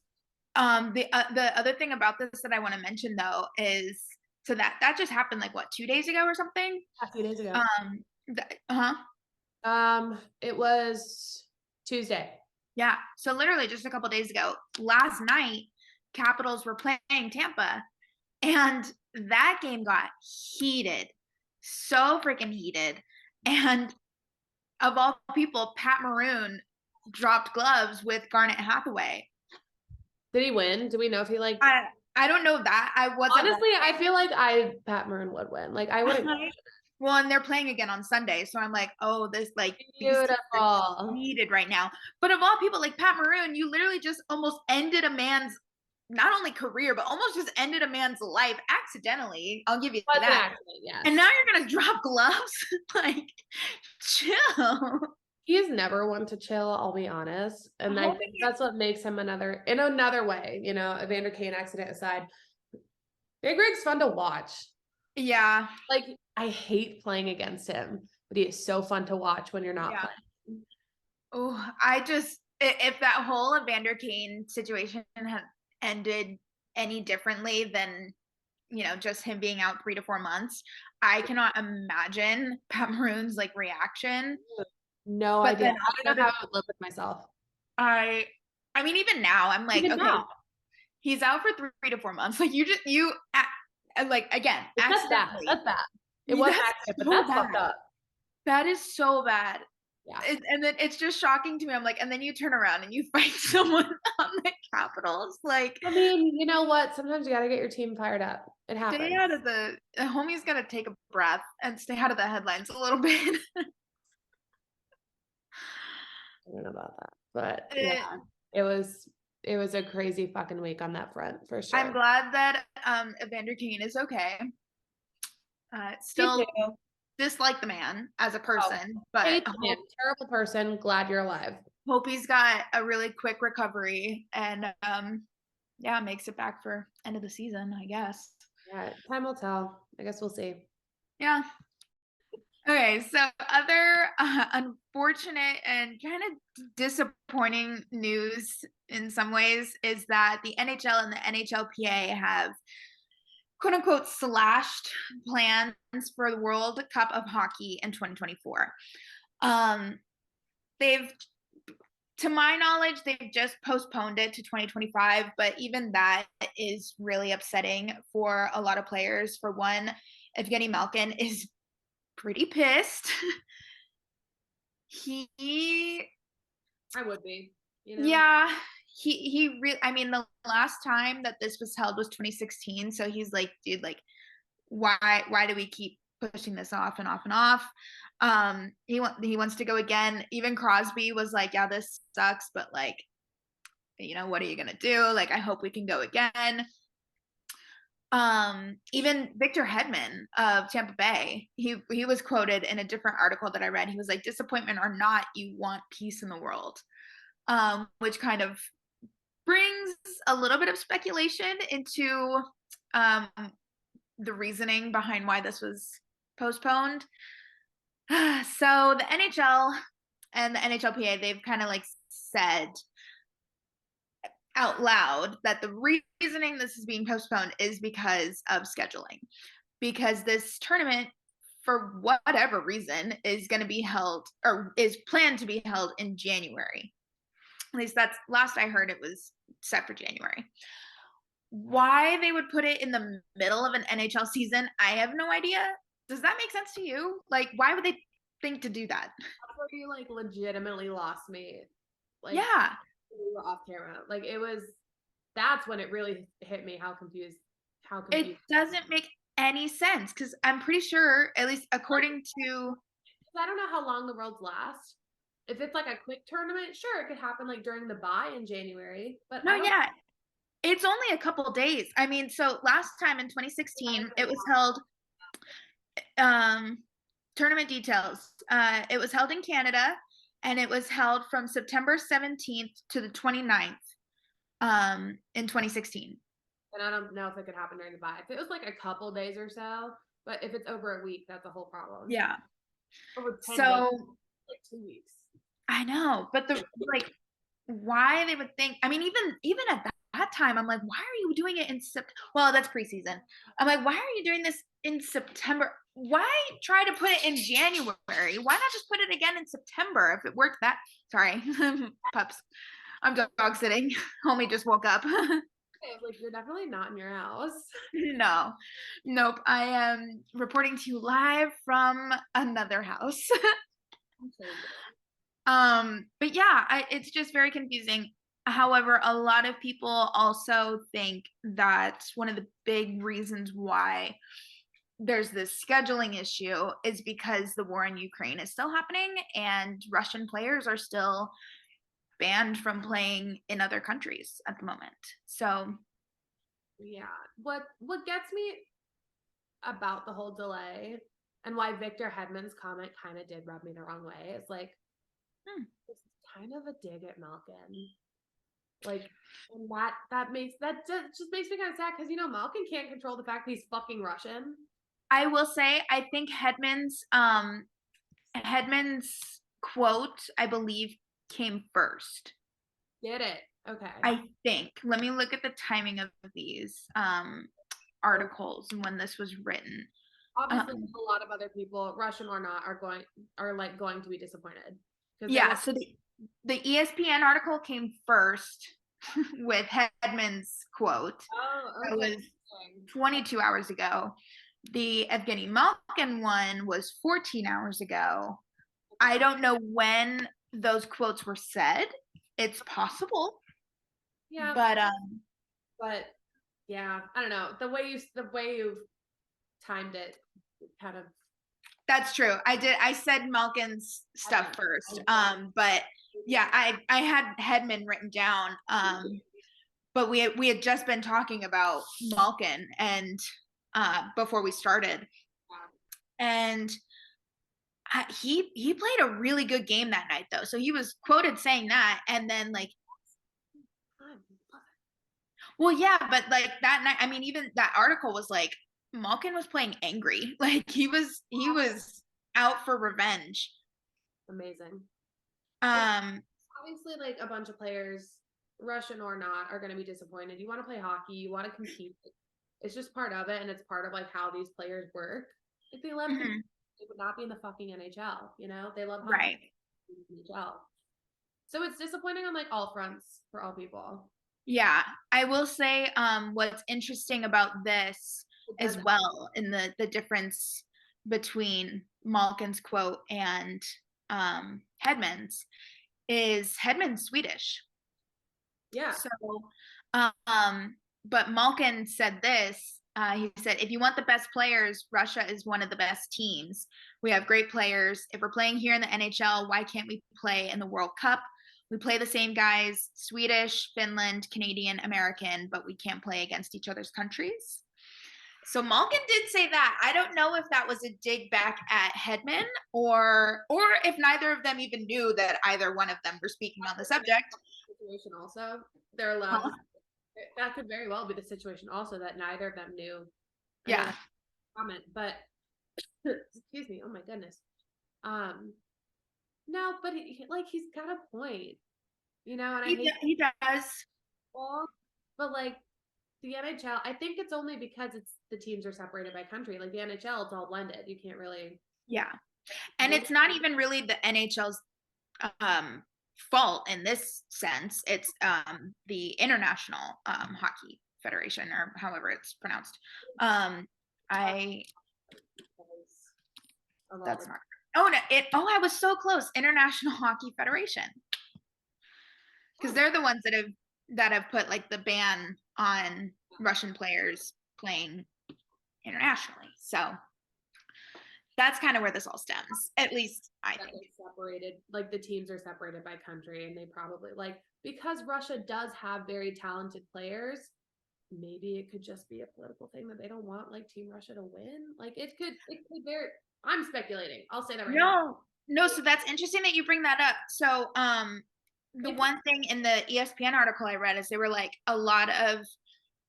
Speaker 1: The other thing about this that I want to mention though is so that just happened like what 2 days ago or something.
Speaker 2: A few days ago.
Speaker 1: Uh-huh.
Speaker 2: It was Tuesday.
Speaker 1: Yeah. So literally just a couple days ago, last night, Capitals were playing Tampa, and that game got heated, so freaking heated. And of all people, Pat Maroon dropped gloves with Garnet Hathaway.
Speaker 2: Did he win? Do we know if he like?
Speaker 1: I don't know that. I wasn't
Speaker 2: Honestly, I feel like Pat Maroon would win. Like I wouldn't.
Speaker 1: well, and they're playing again on Sunday, so I'm like, oh, this like these teams are
Speaker 2: Beautiful.
Speaker 1: heated right now. But of all people, like Pat Maroon, you literally just almost ended a man's not only career, but almost just ended a man's life accidentally. I'll give you
Speaker 2: Was an
Speaker 1: that.
Speaker 2: accident, yes.
Speaker 1: And now you're gonna drop gloves? Like, chill.
Speaker 2: He's never one to chill, I'll be honest. And I think that's what makes him in another way, you know, Evander Kane accident aside. Big Rig's fun to watch.
Speaker 1: Yeah.
Speaker 2: Like, I hate playing against him, but he is so fun to watch when you're not playing.
Speaker 1: Oh, I just if that whole Evander Kane situation had ended any differently than just him being out 3 to 4 months, I cannot imagine Pat Maroon's like reaction.
Speaker 2: No
Speaker 1: But
Speaker 2: idea.
Speaker 1: then
Speaker 2: I don't know how I would live with myself.
Speaker 1: I mean, even now, I'm like,
Speaker 2: Even
Speaker 1: okay,
Speaker 2: now.
Speaker 1: he's out for 3 to 4 months. Like like again,
Speaker 2: That's bad.
Speaker 1: accidentally.
Speaker 2: That's bad. It was accident, but that's fucked up.
Speaker 1: That is so bad.
Speaker 2: Yeah.
Speaker 1: And then it's just shocking to me. I'm like, and then you turn around and you fight someone on the Capitals. Like,
Speaker 2: I mean, you know what? Sometimes you got to get your team fired up. It happens.
Speaker 1: stay out of the homie's got to take a breath and stay out of the headlines a little bit.
Speaker 2: I don't know about that, but yeah, it was a crazy fucking week on that front for sure.
Speaker 1: I'm glad that Evander Kane is okay. Still dislike the man as a person, but
Speaker 2: terrible person. Glad you're alive.
Speaker 1: Hope he's got a really quick recovery and yeah, makes it back for end of the season, I guess.
Speaker 2: Yeah, time will tell. I guess we'll see.
Speaker 1: Yeah. Okay, so other unfortunate and kind of disappointing news in some ways is that the NHL and the NHLPA have quote unquote slashed plans for the World Cup of Hockey in 2024. They've, to my knowledge, they've just postponed it to 2025, but even that is really upsetting for a lot of players. For one, Evgeny Malkin is pretty pissed.
Speaker 2: I would be.
Speaker 1: Yeah, he really. I mean, the last time that this was held was 2016. So he's like, dude, like, why do we keep pushing this off and off and off? He wants to go again. Even Crosby was like, yeah, this sucks, but like, what are you gonna do? Like, I hope we can go again. Even Victor Hedman of Tampa Bay, he was quoted in a different article that I read. He was like, disappointment or not, you want peace in the world. Which kind of brings a little bit of speculation into the reasoning behind why this was postponed. So the NHL and the NHLPA, they've kind of like said out loud that the reasoning this is being postponed is because of scheduling. Because this tournament, for whatever reason, is going to be held or is planned to be held in January. At least that's last I heard, it was set for January. Why they would put it in the middle of an NHL season, I have no idea. Does that make sense to you? Like, why would they think to do that?
Speaker 2: That's where you like legitimately lost me. Like,
Speaker 1: yeah,
Speaker 2: we were off camera. Like, that's when it really hit me how confused.
Speaker 1: It doesn't make any sense because I'm pretty sure, at least according to,
Speaker 2: I don't know how long the Worlds last. If it's like a quick tournament, sure, it could happen like during the bye in January. But
Speaker 1: no, yeah, it's only a couple days. I mean, so last time in 2016, it was held. Tournament details. It was held in Canada, and it was held from September 17th to the 29th, in 2016.
Speaker 2: And I don't know if it could happen during the bye. If it was like a couple days or so, but if it's over a week, that's a whole problem.
Speaker 1: Yeah.
Speaker 2: Over 10
Speaker 1: so
Speaker 2: days, like 2 weeks.
Speaker 1: I know, but the like why they would think. I mean, even at that time, I'm like, why are you doing it in September? Well, that's preseason. I'm like, why are you doing this in September? Why try to put it in January? Why not just put it again in September if it worked that? Sorry, pups. I'm dog sitting. Homie just woke up.
Speaker 2: Like, you're definitely not in your house.
Speaker 1: No, nope. I am reporting to you live from another house. But yeah, it's just very confusing. However, a lot of people also think that one of the big reasons why there's this scheduling issue is because the war in Ukraine is still happening and Russian players are still banned from playing in other countries at the moment. So
Speaker 2: yeah, what gets me about the whole delay and why Victor Hedman's comment kind of did rub me the wrong way is like, this is kind of a dig at Malkin. Like, and that just makes me kind of sad because Malkin can't control the fact that he's fucking Russian.
Speaker 1: I will say, I think Hedman's quote, I believe, came first.
Speaker 2: Did it? Okay.
Speaker 1: I think. Let me look at the timing of these articles and when this was written.
Speaker 2: Obviously, a lot of other people, Russian or not, are going to be disappointed.
Speaker 1: Yeah. So the ESPN article came first with Hedman's quote.
Speaker 2: Oh, okay.
Speaker 1: That was 22 hours ago. The Evgeny Malkin one was 14 hours ago. I don't know when those quotes were said. It's possible.
Speaker 2: Yeah. But yeah, I don't know. The way you timed it kind of.
Speaker 1: That's true. I said Malkin's stuff first. But yeah, I had Hedman written down. But we had just been talking about Malkin and before we started. And he played a really good game that night though. So he was quoted saying that, and then like, well, yeah, but like that night, I mean, even that article was like Malkin was playing angry. Like he was out for revenge.
Speaker 2: Amazing. Obviously, like a bunch of players, Russian or not, are going to be disappointed. You want to play hockey, you want to compete. It's just part of it, and it's part of like how these players work. If they love it would not be in the fucking NHL. They love hockey.
Speaker 1: Right.
Speaker 2: NHL. So it's disappointing on like all fronts for all people.
Speaker 1: Yeah, I will say what's interesting about this as well, in the difference between Malkin's quote and Hedman's, is Hedman's Swedish.
Speaker 2: Yeah.
Speaker 1: So but Malkin said this He said, if you want the best players, Russia is one of the best teams. We have great players. If we're playing here in the NHL, why can't we play in the World Cup? We play the same guys, Swedish, Finland, Canadian, American, but we can't play against each other's countries. So Malkin did say that. I don't know if that was a dig back at Hedman or if neither of them even knew that either one of them were speaking on the subject.
Speaker 2: Situation also, they're allowed to, that could very well be the situation also, that neither of them knew.
Speaker 1: Yeah.
Speaker 2: Comment, but excuse me, oh my goodness. No, but he's got a point, you know, and
Speaker 1: he does.
Speaker 2: But like the NHL, I think it's only because the teams are separated by country. Like the NHL, it's all blended. You can't really.
Speaker 1: Yeah, and it's not even really the NHL's fault in this sense. It's the International Hockey Federation, or however it's pronounced. That's not. Oh no! I was so close. International Hockey Federation, because they're the ones that have put like the ban on Russian players playing internationally. So that's kind of where this all stems. At least I think.
Speaker 2: Separated, like the teams are separated by country, and they probably because Russia does have very talented players. Maybe it could just be a political thing that they don't want like Team Russia to win. Like it could very. I'm speculating. I'll say that right now.
Speaker 1: No. So that's interesting that you bring that up. So, the one thing in the ESPN article I read is they were like a lot of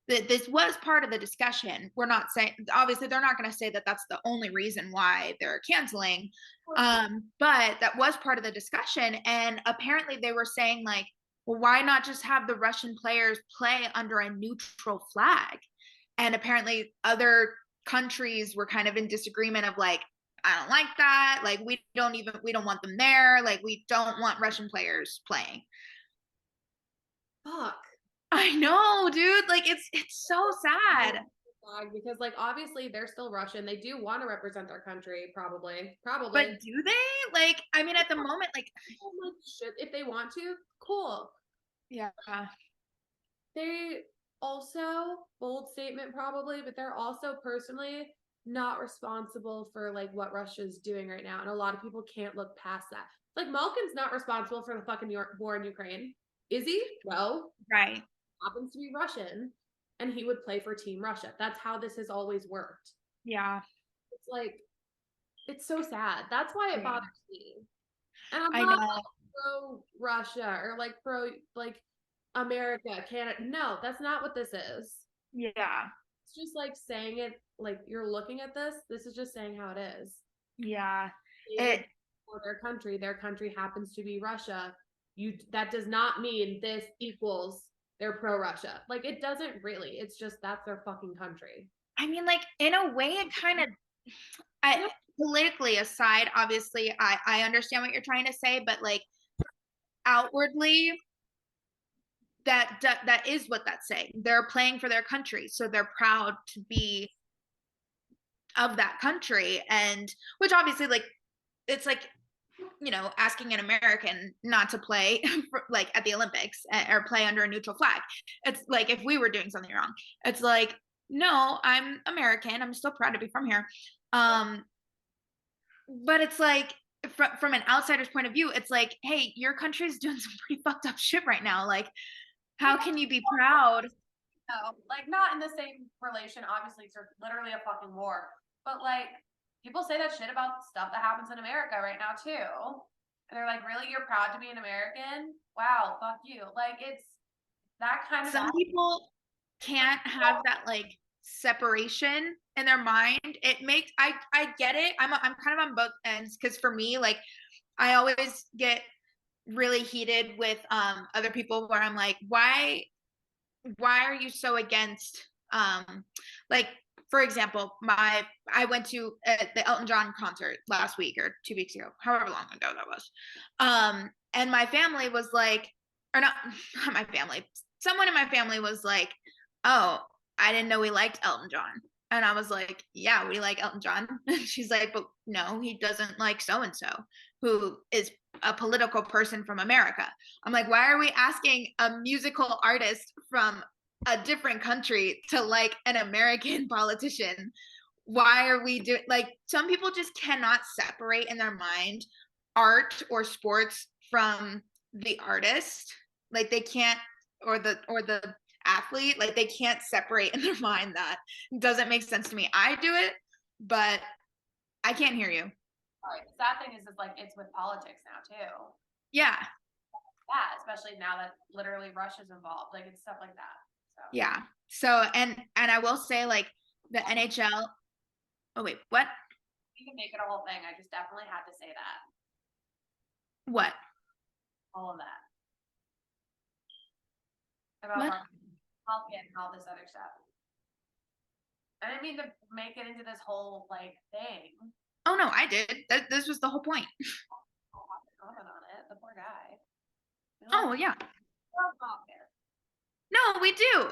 Speaker 1: this was part of the discussion. We're not saying, obviously, they're not going to say that that's the only reason why they're canceling, but that was part of the discussion. And apparently, they were saying like, well, why not just have the Russian players play under a neutral flag? And apparently, other countries were kind of in disagreement of like, I don't like that. Like, we don't want them there. Like, we don't want Russian players playing.
Speaker 2: Fuck.
Speaker 1: I know, dude. Like, it's so sad.
Speaker 2: Because like obviously they're still Russian. They do want to represent their country, probably.
Speaker 1: But do they? Like, I mean, at the moment, like,
Speaker 2: if they want to, cool.
Speaker 1: Yeah.
Speaker 2: They also, bold statement probably, but they're also personally not responsible for like what Russia's doing right now, and a lot of people can't look past that. Like Malkin's not responsible for the fucking war in Ukraine, is he? No.
Speaker 1: Right.
Speaker 2: Happens to be Russian, and he would play for Team Russia. That's how this has always worked.
Speaker 1: Yeah.
Speaker 2: It's like, it's so sad. That's why it bothers me. And I'm
Speaker 1: I
Speaker 2: not
Speaker 1: know.
Speaker 2: like pro Russia or like pro like America, Canada. No, that's not what this is.
Speaker 1: Yeah.
Speaker 2: It's just like saying it like you're looking at this. This is just saying how it is.
Speaker 1: Yeah.
Speaker 2: For their country happens to be Russia. That does not mean this equals they're pro-Russia. Like it doesn't really. It's just that's their fucking country.
Speaker 1: I mean, like in a way, it kind of. Politically aside, obviously, I understand what you're trying to say, but like outwardly, that is what that's saying. They're playing for their country, so they're proud to be of that country, and which obviously, like, it's like, you know, asking an American not to play like at the Olympics or play under a neutral flag. It's like if we were doing something wrong. It's like, no, I'm American. I'm still proud to be from here. But it's like from an outsider's point of view, it's like, hey, your country's doing some pretty fucked up shit right now. Like, how can you be proud?
Speaker 2: No, like not in the same relation. Obviously, it's literally a fucking war. But like, people say that shit about stuff that happens in America right now too. And they're like, really, you're proud to be an American? Wow, fuck you. Like it's that kind of.
Speaker 1: Some people can't have that like separation in their mind. It makes I get it. I'm kind of on both ends, because for me, like, I always get really heated with other people where I'm like, why are you so against like, for example, I went to the Elton John concert last week or 2 weeks ago, however long ago that was. And my family was like, or not my family, someone in my family was like, oh, I didn't know we liked Elton John. And I was like, yeah, we like Elton John. She's like, but no, he doesn't like so-and-so, who is a political person from America. I'm like, why are we asking a musical artist from a different country to like an American politician. Why are we doing like some people just cannot separate in their mind art or sports from the artist. Like they can't or the athlete, like they can't separate in their mind that. It doesn't make sense to me. I do it, but I can't hear you.
Speaker 2: All right. The sad thing is like it's with politics now too.
Speaker 1: Yeah.
Speaker 2: Yeah, especially now that literally Russia's involved. Like it's stuff like that. So
Speaker 1: Yeah. So and I will say like the NHL. Oh wait, what?
Speaker 2: you can make it a whole thing. I just definitely had to say that.
Speaker 1: What?
Speaker 2: All of that. About
Speaker 1: What?
Speaker 2: health and all this other stuff. I didn't mean to make it into this whole like thing.
Speaker 1: Oh no, I did. This was the whole point.
Speaker 2: Comment on it. The poor guy.
Speaker 1: Oh yeah. No, we do.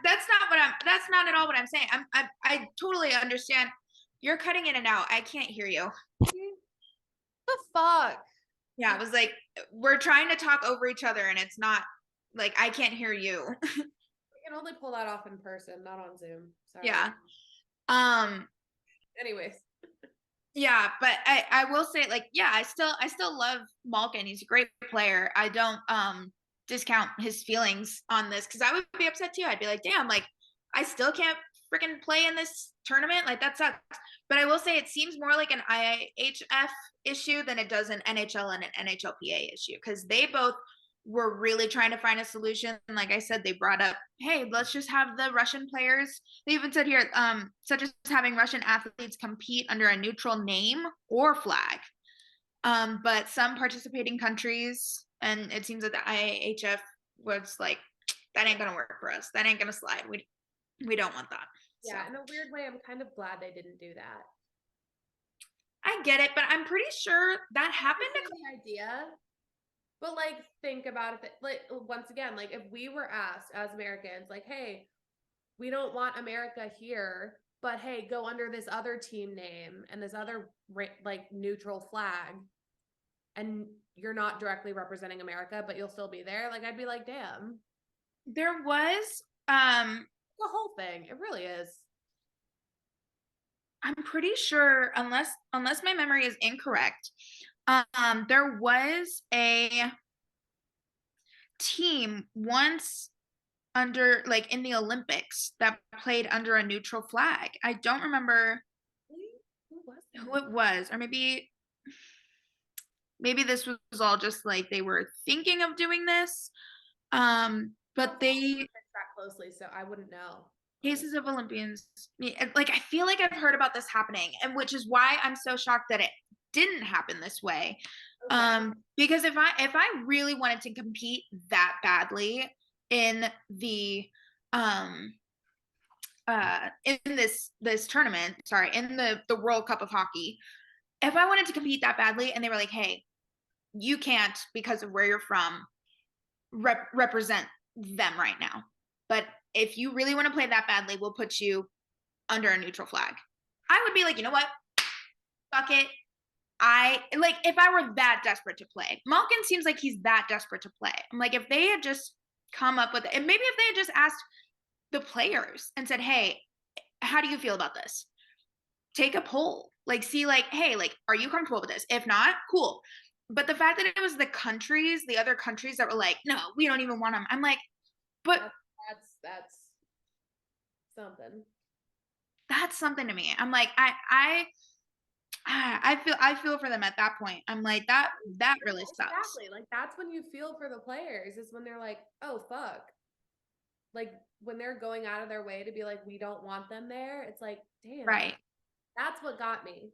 Speaker 1: That's not what I'm. That's not at all what I'm saying. I totally understand. You're cutting in and out. I can't hear you.
Speaker 2: The fuck?
Speaker 1: Yeah, it was like we're trying to talk over each other, and it's not like I can't hear you.
Speaker 2: We can only pull that off in person, not on Zoom. Sorry.
Speaker 1: Yeah.
Speaker 2: Anyways.
Speaker 1: Yeah, but I will say like yeah, I still love Malkin. He's a great player. I don't discount his feelings on this because I would be upset too. I'd be like, damn, like I still can't freaking play in this tournament. Like that sucks. But I will say it seems more like an IHF issue than it does an NHL and an NHLPA issue because they both were really trying to find a solution. And like I said, they brought up, hey, let's just have the Russian players. They even said here, such as having Russian athletes compete under a neutral name or flag. But some participating countries, and it seems that the IHF was like, that ain't gonna work for us. That ain't gonna slide. We don't want that.
Speaker 2: Yeah, so. In a weird way, I'm kind of glad they didn't do that.
Speaker 1: I get it, but I'm pretty sure that happened.
Speaker 2: The idea. But like, think about it. Like once again, like if we were asked as Americans, like, hey, we don't want America here, but hey, go under this other team name and this other like neutral flag, and you're not directly representing America, but you'll still be there. Like I'd be like, damn.
Speaker 1: There was
Speaker 2: the whole thing. It really is.
Speaker 1: I'm pretty sure, unless my memory is incorrect, there was a team once under like in the Olympics that played under a neutral flag. I don't remember who it was, or maybe this was all just like they were thinking of doing this. But they
Speaker 2: track closely, so I wouldn't know.
Speaker 1: Cases of Olympians, like I feel like I've heard about this happening, and which is why I'm so shocked that it didn't happen this way. Okay. Because if I really wanted to compete that badly in the in this tournament, in the World Cup of Hockey, if I wanted to compete that badly and they were like, hey, you can't because of where you're from represent them right now, but if you really want to play that badly, we'll put you under a neutral flag. I would be like, you know what? Fuck it. If I were that desperate to play. Malkin seems like he's that desperate to play. I'm like, if they had just come up with it, and maybe if they had just asked the players and said, hey, how do you feel about this? Take a poll. Like, see, like, hey, like, are you comfortable with this? If not, cool. But the fact that it was the other countries that were like, no, we don't even want them. I'm like, but
Speaker 2: that's something.
Speaker 1: That's something to me. I'm like, I feel for them at that point. I'm like, that really sucks.
Speaker 2: Exactly. Like that's when you feel for the players, is when they're like, oh fuck. Like when they're going out of their way to be like, we don't want them there. It's like, damn.
Speaker 1: Right.
Speaker 2: That's what got me.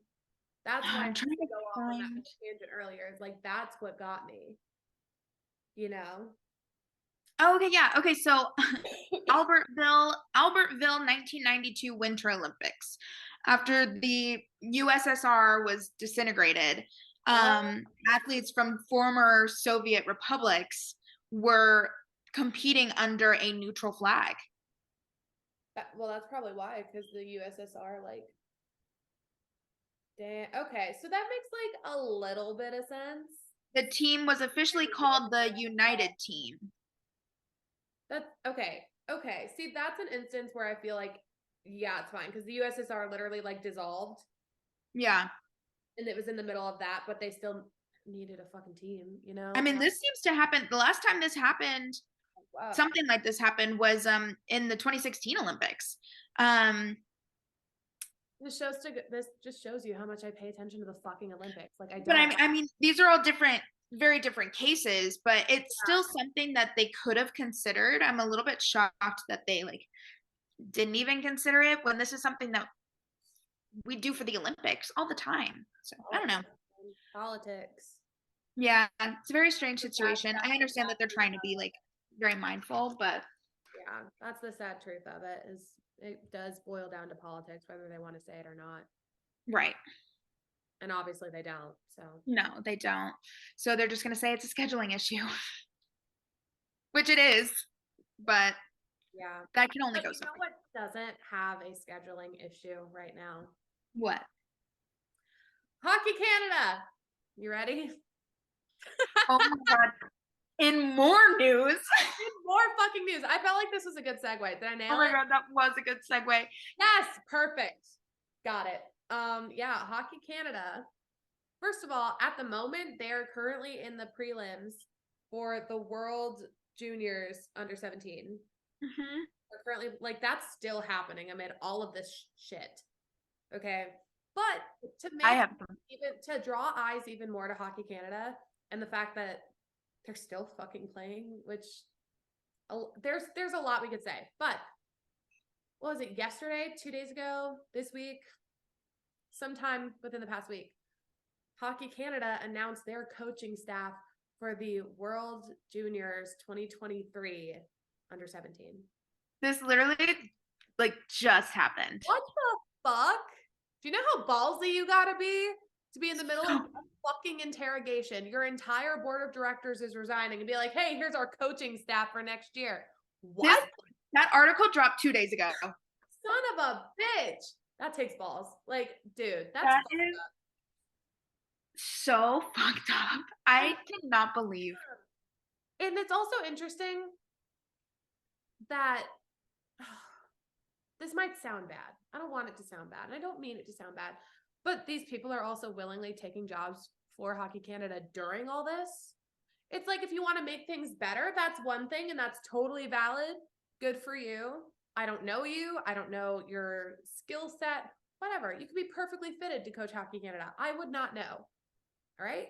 Speaker 2: That's why I'm trying to go off on that tangent earlier. It's like that's what got me. You know?
Speaker 1: Oh, okay, yeah. Okay, so Albertville 1992 Winter Olympics. After the USSR was disintegrated, athletes from former Soviet republics were competing under a neutral flag.
Speaker 2: Well, that's probably why, because the USSR, like, damn. Okay, so that makes like a little bit of sense.
Speaker 1: The team was officially called the United Team.
Speaker 2: That's okay. Okay, see, that's an instance where I feel like, yeah, it's fine because the USSR literally like dissolved.
Speaker 1: Yeah.
Speaker 2: And it was in the middle of that, but they still needed a fucking team, you know?
Speaker 1: I mean, this seems to happen. The last time this happened,
Speaker 2: Wow.
Speaker 1: something like this happened was in the 2016 Olympics. Um
Speaker 2: This just shows you how much I pay attention to the fucking Olympics. Like I
Speaker 1: but
Speaker 2: don't.
Speaker 1: I mean these are all different, very different cases, but it's still something that they could have considered. I'm a little bit shocked that they like didn't even consider it when this is something that we do for the Olympics all the time. So I don't know.
Speaker 2: Politics.
Speaker 1: Yeah, it's a very strange situation. I understand that they're trying to be like very mindful, but
Speaker 2: yeah, that's the sad truth of it is it does boil down to politics, whether they want to say it or not.
Speaker 1: right.
Speaker 2: And obviously they don't. So
Speaker 1: No, they don't. So they're just gonna say it's a scheduling issue. Which it is, but
Speaker 2: yeah.
Speaker 1: that can only
Speaker 2: But
Speaker 1: go
Speaker 2: you
Speaker 1: so
Speaker 2: know
Speaker 1: far.
Speaker 2: what doesn't have a scheduling issue right now?
Speaker 1: What?
Speaker 2: Hockey Canada. You ready?
Speaker 1: Oh my god. In more news.
Speaker 2: More fucking news. I felt like this was a good segue. Did I nail
Speaker 1: Oh my
Speaker 2: it?
Speaker 1: god, that was a good segue.
Speaker 2: Yes, perfect. Got it. Yeah, Hockey Canada. First of all, at the moment, they're currently in the prelims for the World Juniors under 17.
Speaker 1: Mm-hmm.
Speaker 2: They're currently like that's still happening amid all of this shit. Okay. But to
Speaker 1: I
Speaker 2: make
Speaker 1: have some.
Speaker 2: even to draw eyes even more to Hockey Canada and the fact that they're still fucking playing, which there's a lot we could say. But what was it, yesterday, 2 days ago, this week, sometime within the past week, Hockey Canada announced their coaching staff for the World Juniors 2023 under 17.
Speaker 1: This literally like just happened.
Speaker 2: What the fuck? Do you know how ballsy you gotta be to be in the middle of a fucking interrogation? Your entire board of directors is resigning and be like, hey, here's our coaching staff for next year. What?
Speaker 1: That article dropped 2 days ago.
Speaker 2: Son of a bitch. That takes balls. Like, dude, that's
Speaker 1: That is so fucked up. I cannot believe.
Speaker 2: And it's also interesting that this might sound bad. I don't want it to sound bad. And I don't mean it to sound bad. But these people are also willingly taking jobs for Hockey Canada during all this. It's like if you want to make things better, that's one thing, and that's totally valid. Good for you. I don't know you. I don't know your skill set. Whatever. You could be perfectly fitted to coach Hockey Canada. I would not know. All right?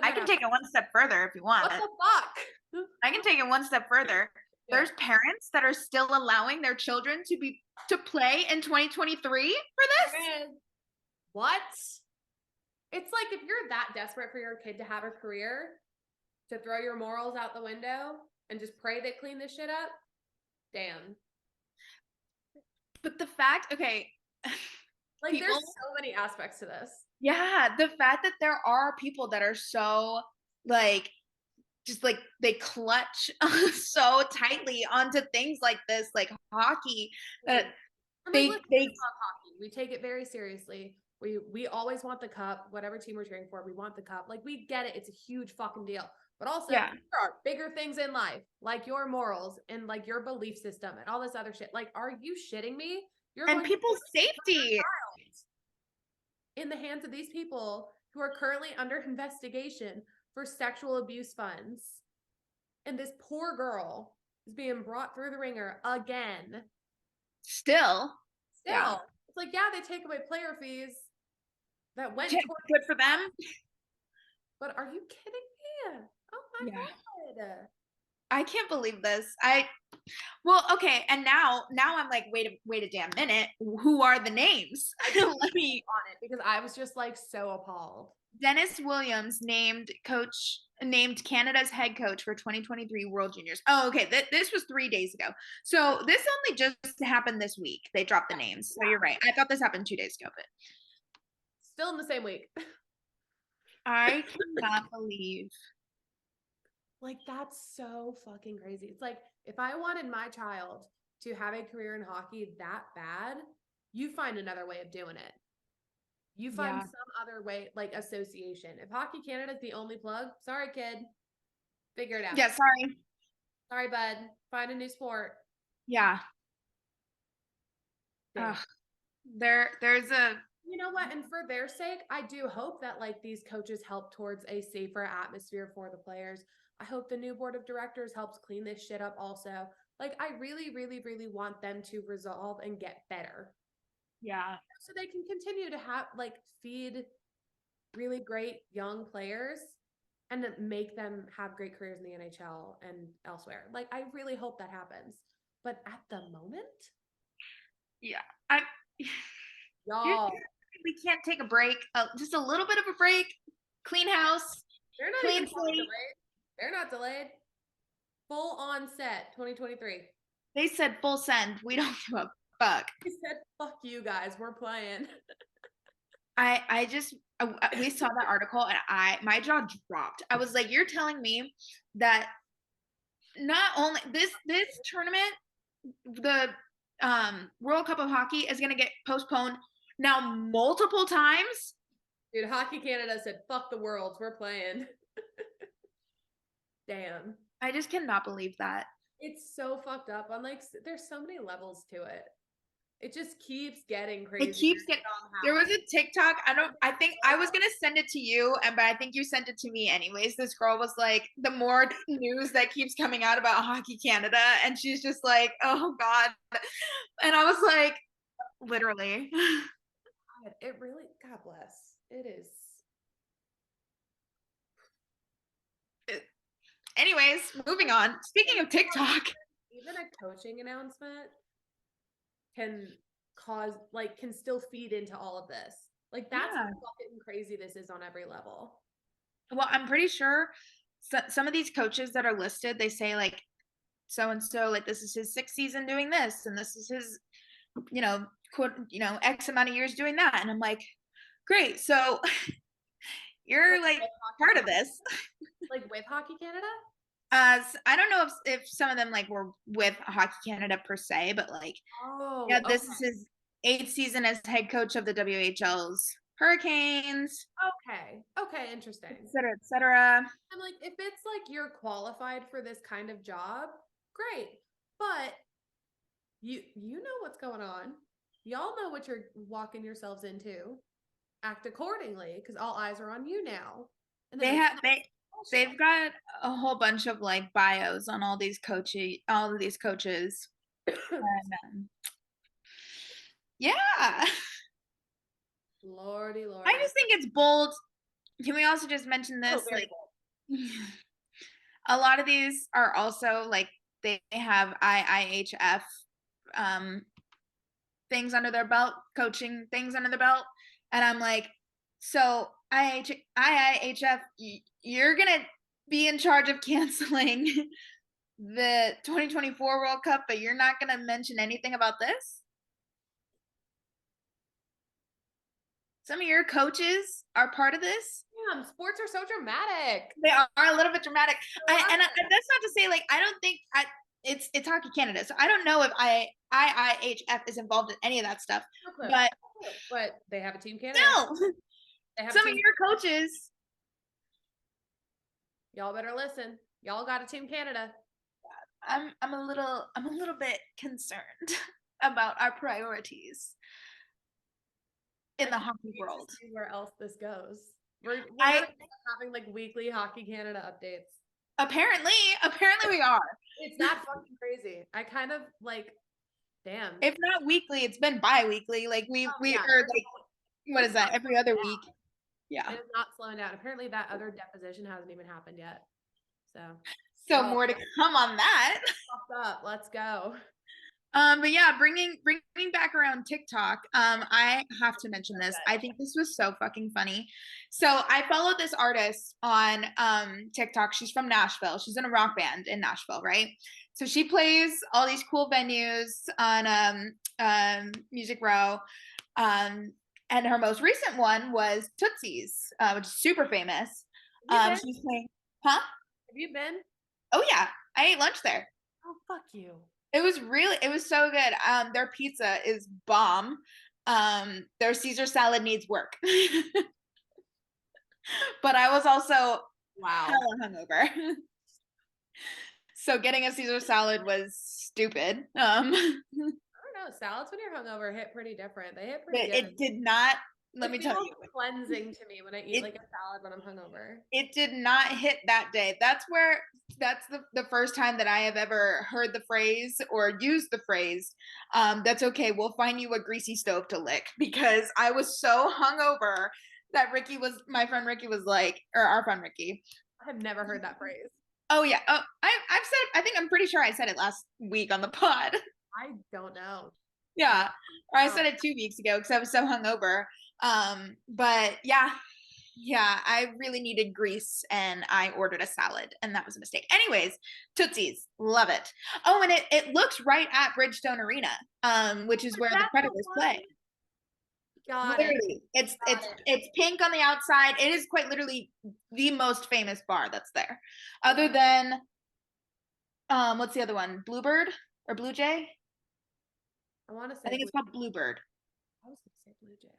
Speaker 1: I can take it one step further if you want.
Speaker 2: What the fuck?
Speaker 1: I can take it one step further. Yeah. There's parents that are still allowing their children to play in 2023 for this.
Speaker 2: What? It's like if you're that desperate for your kid to have a career, to throw your morals out the window and just pray they clean this shit up, damn.
Speaker 1: But the fact, okay.
Speaker 2: Like there's so many aspects to this.
Speaker 1: Yeah, the fact that there are people that are so like just like they clutch so tightly onto things like this, like hockey.
Speaker 2: I mean,
Speaker 1: they
Speaker 2: hockey. We take it very seriously. We always want the cup, whatever team we're cheering for. We want the cup. Like we get it. It's a huge fucking deal. But also, there are bigger things in life, like your morals and like your belief system and all this other shit. Like, are you shitting me?
Speaker 1: And people's safety
Speaker 2: in the hands of these people who are currently under investigation for sexual abuse funds. And this poor girl is being brought through the ringer again.
Speaker 1: Still.
Speaker 2: Yeah. It's like, yeah, they take away player fees that went towards
Speaker 1: good for them.
Speaker 2: But are you kidding me? Oh my God.
Speaker 1: I can't believe this. Well, okay, and now I'm like, wait a damn minute. Who are the names?
Speaker 2: Let me on it because I was just like so appalled.
Speaker 1: Dennis Williams named Canada's head coach for 2023 World Juniors. Oh, okay. This was 3 days ago. So this only just happened this week. They dropped the names. So you're right. I thought this happened 2 days ago, but
Speaker 2: still in the same week.
Speaker 1: I cannot believe.
Speaker 2: Like, that's so fucking crazy. It's like, if I wanted my child to have a career in hockey that bad, you find another way of doing it. You find some other way, like association. If Hockey Canada is the only plug, sorry, kid. Figure it out.
Speaker 1: Yeah, sorry.
Speaker 2: Sorry, bud. Find a new sport.
Speaker 1: Yeah.
Speaker 2: Damn.
Speaker 1: There's a
Speaker 2: You know what? And for their sake, I do hope that like these coaches help towards a safer atmosphere for the players. I hope the new board of directors helps clean this shit up also. Like I really, really, really want them to resolve and get better.
Speaker 1: yeah.
Speaker 2: So they can continue to have like feed really great young players and make them have great careers in the NHL and elsewhere. Like I really hope that happens. But at the moment,
Speaker 1: Yeah. I
Speaker 2: y'all,
Speaker 1: we can't take a break. Just a little bit of a break. Clean house.
Speaker 2: they're not
Speaker 1: Clean
Speaker 2: even
Speaker 1: slate.
Speaker 2: delayed. They're not delayed. Full on set 2023.
Speaker 1: They said full send. We don't give a fuck.
Speaker 2: He said, fuck you guys, we're playing.
Speaker 1: I just we saw that article and my jaw dropped. I was like, you're telling me that not only this tournament, the World Cup of Hockey is gonna get postponed now multiple times.
Speaker 2: Dude, Hockey Canada said, fuck the worlds, we're playing. Damn.
Speaker 1: I just cannot believe that.
Speaker 2: It's so fucked up. On like, there's so many levels to it. It just keeps getting crazy.
Speaker 1: It keeps getting. There was a TikTok. I think I was gonna send it to you, but I think you sent it to me anyways. This girl was like, the more news that keeps coming out about Hockey Canada, and she's just like, oh God. And I was like, literally.
Speaker 2: God, it really, God bless. It is.
Speaker 1: Anyways, moving on. Speaking of TikTok,
Speaker 2: even a coaching announcement can cause, like, can still feed into all of this. Like, that's how fucking crazy this is on every level.
Speaker 1: Well, I'm pretty sure some of these coaches that are listed, they say like so and so, like this is his sixth season doing this, and this is his, X amount of years doing that, and I'm like, great, so you're like part of this.
Speaker 2: Like with Hockey Canada?
Speaker 1: I don't know if some of them like were with Hockey Canada per se, but like, this is his 8th season as head coach of the WHL's Hurricanes.
Speaker 2: Okay, interesting.
Speaker 1: Et cetera, et cetera.
Speaker 2: I'm like, if it's like you're qualified for this kind of job, great. But you know what's going on. Y'all know what you're walking yourselves into. Act accordingly, because all eyes are on you now. And
Speaker 1: they've got a whole bunch of like bios on all of these coaches. And, yeah.
Speaker 2: Lordy.
Speaker 1: I just think it's bold. Can we also just mention this? Like, a lot of these are also like they have IIHF things under their belt, coaching things under the belt, and I'm like, so IIHF, you're gonna be in charge of canceling the 2024 World Cup, but you're not gonna mention anything about this? Some of your coaches are part of this.
Speaker 2: Damn, sports are so dramatic.
Speaker 1: They are a little bit dramatic. And that's not to say like I don't think it's Hockey Canada, so I don't know if IIHF is involved in any of that stuff.
Speaker 2: But they have a Team Canada.
Speaker 1: No, some of your coaches.
Speaker 2: Y'all better listen. Y'all got a Team Canada.
Speaker 1: I'm a little bit concerned about our priorities in the hockey world.
Speaker 2: See where else this goes. We're having like weekly Hockey Canada updates.
Speaker 1: Apparently we are.
Speaker 2: It's that fucking crazy. I kind of like, damn.
Speaker 1: If not weekly, it's been bi-weekly. Like we are like, what is that? Every other week. Yeah.
Speaker 2: It's not slowing down. Apparently that other deposition hasn't even happened yet.
Speaker 1: So more to come on that.
Speaker 2: Up. Let's go.
Speaker 1: But yeah, bringing back around TikTok, I have to mention this. I think this was so fucking funny. So I followed this artist on TikTok. She's from Nashville. She's in a rock band in Nashville, right? So she plays all these cool venues on Music Row. And her most recent one was Tootsie's, which is super famous. She's playing, huh?
Speaker 2: Have you been?
Speaker 1: Oh yeah, I ate lunch there.
Speaker 2: Oh fuck you.
Speaker 1: It was so good. Their pizza is bomb. Their Caesar salad needs work. But I was also hella hungover. So getting a Caesar salad was stupid.
Speaker 2: I don't know. Salads when you're hungover hit pretty different. They hit pretty
Speaker 1: But
Speaker 2: good.
Speaker 1: it did not, let
Speaker 2: It
Speaker 1: me tell
Speaker 2: feels
Speaker 1: you,
Speaker 2: cleansing to me when I eat like a salad when I'm hungover.
Speaker 1: it did not hit that day. That's the first time that I have ever heard the phrase or used the phrase, that's okay, we'll find you a greasy stove to lick, because I was so hungover that my friend Ricky was like, or our friend Ricky.
Speaker 2: I've never heard that phrase.
Speaker 1: Oh yeah. Oh, I've said, I think I'm pretty sure I said it last week on the pod.
Speaker 2: I don't know.
Speaker 1: Yeah. Or I said it 2 weeks ago because I was so hungover. But yeah, I really needed grease and I ordered a salad and that was a mistake. Anyways, Tootsie's, love it. Oh, and it looks right at Bridgestone Arena, which is where the Predators play.
Speaker 2: Got
Speaker 1: Literally, it's pink on the outside. It is quite literally the most famous bar that's there, other than what's the other one? Bluebird or Blue Jay?
Speaker 2: I want to say.
Speaker 1: I think it's called Bluebird.
Speaker 2: I was gonna say Blue Jay.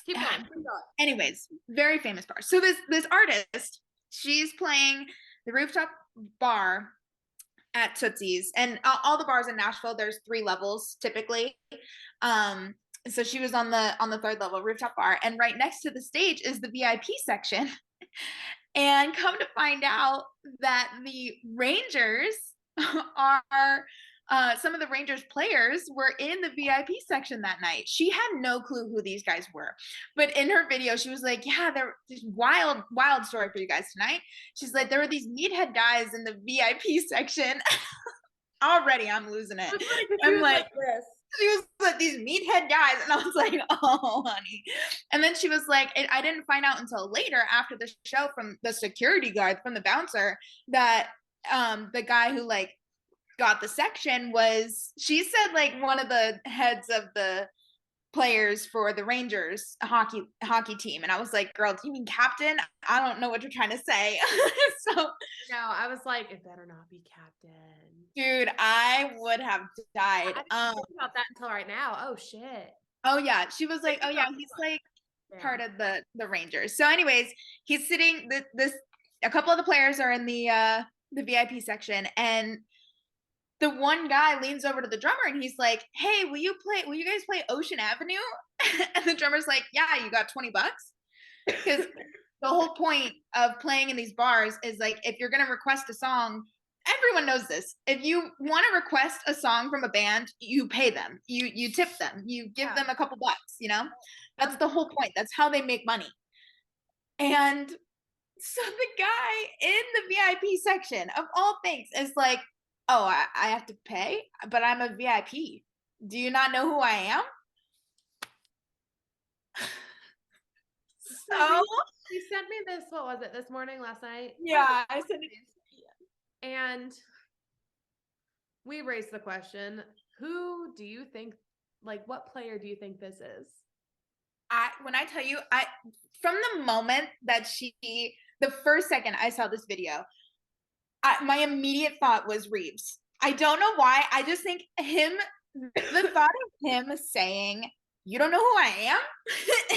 Speaker 2: Keep going. Keep going.
Speaker 1: Anyways, very famous bar. So this artist, she's playing the rooftop bar at Tootsie's, and all the bars in Nashville, there's 3 levels typically. So she was on the 3rd level rooftop bar, and right next to the stage is the VIP section. And come to find out that the Rangers are some of the Rangers players were in the VIP section that night. She had no clue who these guys were. But in her video, she was like, yeah, there this wild story for you guys tonight. She's like, there were these meathead guys in the VIP section. Already I'm losing it. I'm like this. She was like, these meathead guys. And I was like, oh, honey. And then she was like, I didn't find out until later after the show from the security guard, from the bouncer, that the guy who like got the section was, she said, like one of the heads of the players for the Rangers hockey team. And I was like, girl, do you mean captain? I don't know what you're trying to say. So
Speaker 2: no, I was like, it better not be captain.
Speaker 1: Dude, I would have died.
Speaker 2: I didn't think about that until right now. Oh shit.
Speaker 1: Oh yeah, she was like, oh yeah, he's like part of the Rangers. So anyways, he's sitting this a couple of the players are in the VIP section, and the one guy leans over to the drummer and he's like, hey, will you guys play Ocean Avenue? And the drummer's like, yeah, you got $20? Because the whole point of playing in these bars is like, if you're gonna request a song, everyone knows this. If you want to request a song from a band, you pay them. You tip them. You give them a couple bucks, you know? That's the whole point. That's how they make money. And so the guy in the VIP section, of all things, is like, oh, I have to pay, but I'm a VIP. Do you not know who I am? So
Speaker 2: you sent me this, what was it, this morning, last night?
Speaker 1: Yeah, I sent it.
Speaker 2: And we raised the question, who do you think, like, what player do you think this is?
Speaker 1: When I tell you, from the moment that the first second I saw this video, my immediate thought was Reeves. I don't know why. I just think the thought of him saying, you don't know who I am?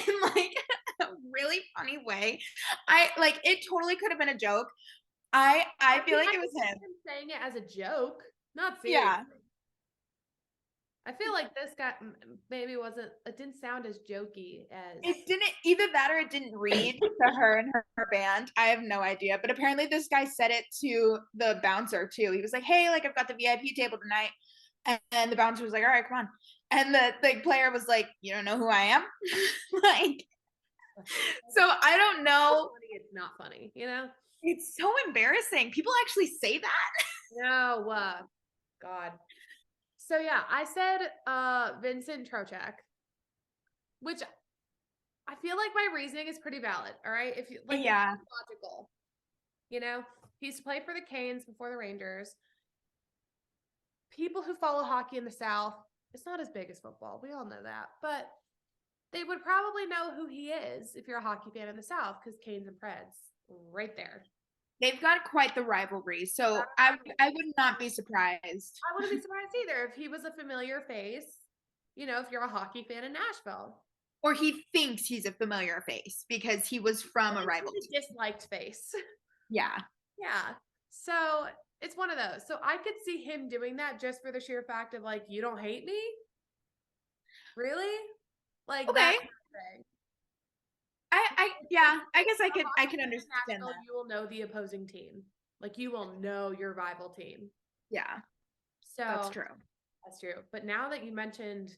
Speaker 1: In like a really funny way. It totally could have been a joke. I feel like it was him
Speaker 2: saying it as a joke, not seriously. Yeah. I feel like this guy maybe it didn't sound as jokey as.
Speaker 1: It didn't, either that or it didn't read to her and her band. I have no idea. But apparently this guy said it to the bouncer too. He was like, hey, like I've got the VIP table tonight. And the bouncer was like, all right, come on. And the player was like, you don't know who I am? Like, so I don't know.
Speaker 2: It's not funny, you know?
Speaker 1: It's so embarrassing. People actually say that.
Speaker 2: No, God. So yeah, I said Vincent Trocheck, which I feel like my reasoning is pretty valid. All right, if you like, it's logical. You know, he used to play for the Canes before the Rangers. People who follow hockey in the South, it's not as big as football. We all know that, but they would probably know who he is if you're a hockey fan in the South, because Canes and Preds, right there.
Speaker 1: They've got quite the rivalry, so I would not be surprised.
Speaker 2: I wouldn't be surprised either if he was a familiar face, you know, if you're a hockey fan in Nashville.
Speaker 1: Or he thinks he's a familiar face because he was from a rival team.
Speaker 2: Disliked face.
Speaker 1: Yeah.
Speaker 2: Yeah. So It's one of those. So I could see him doing that just for the sheer fact of like, you don't hate me? Really? Like
Speaker 1: Okay.
Speaker 2: that kind of thing.
Speaker 1: Yeah, I guess I can
Speaker 2: In
Speaker 1: understand
Speaker 2: Nashville,
Speaker 1: that.
Speaker 2: you will know the opposing team. Like you will know your rival team.
Speaker 1: Yeah,
Speaker 2: So
Speaker 1: that's true.
Speaker 2: that's true. But now that you mentioned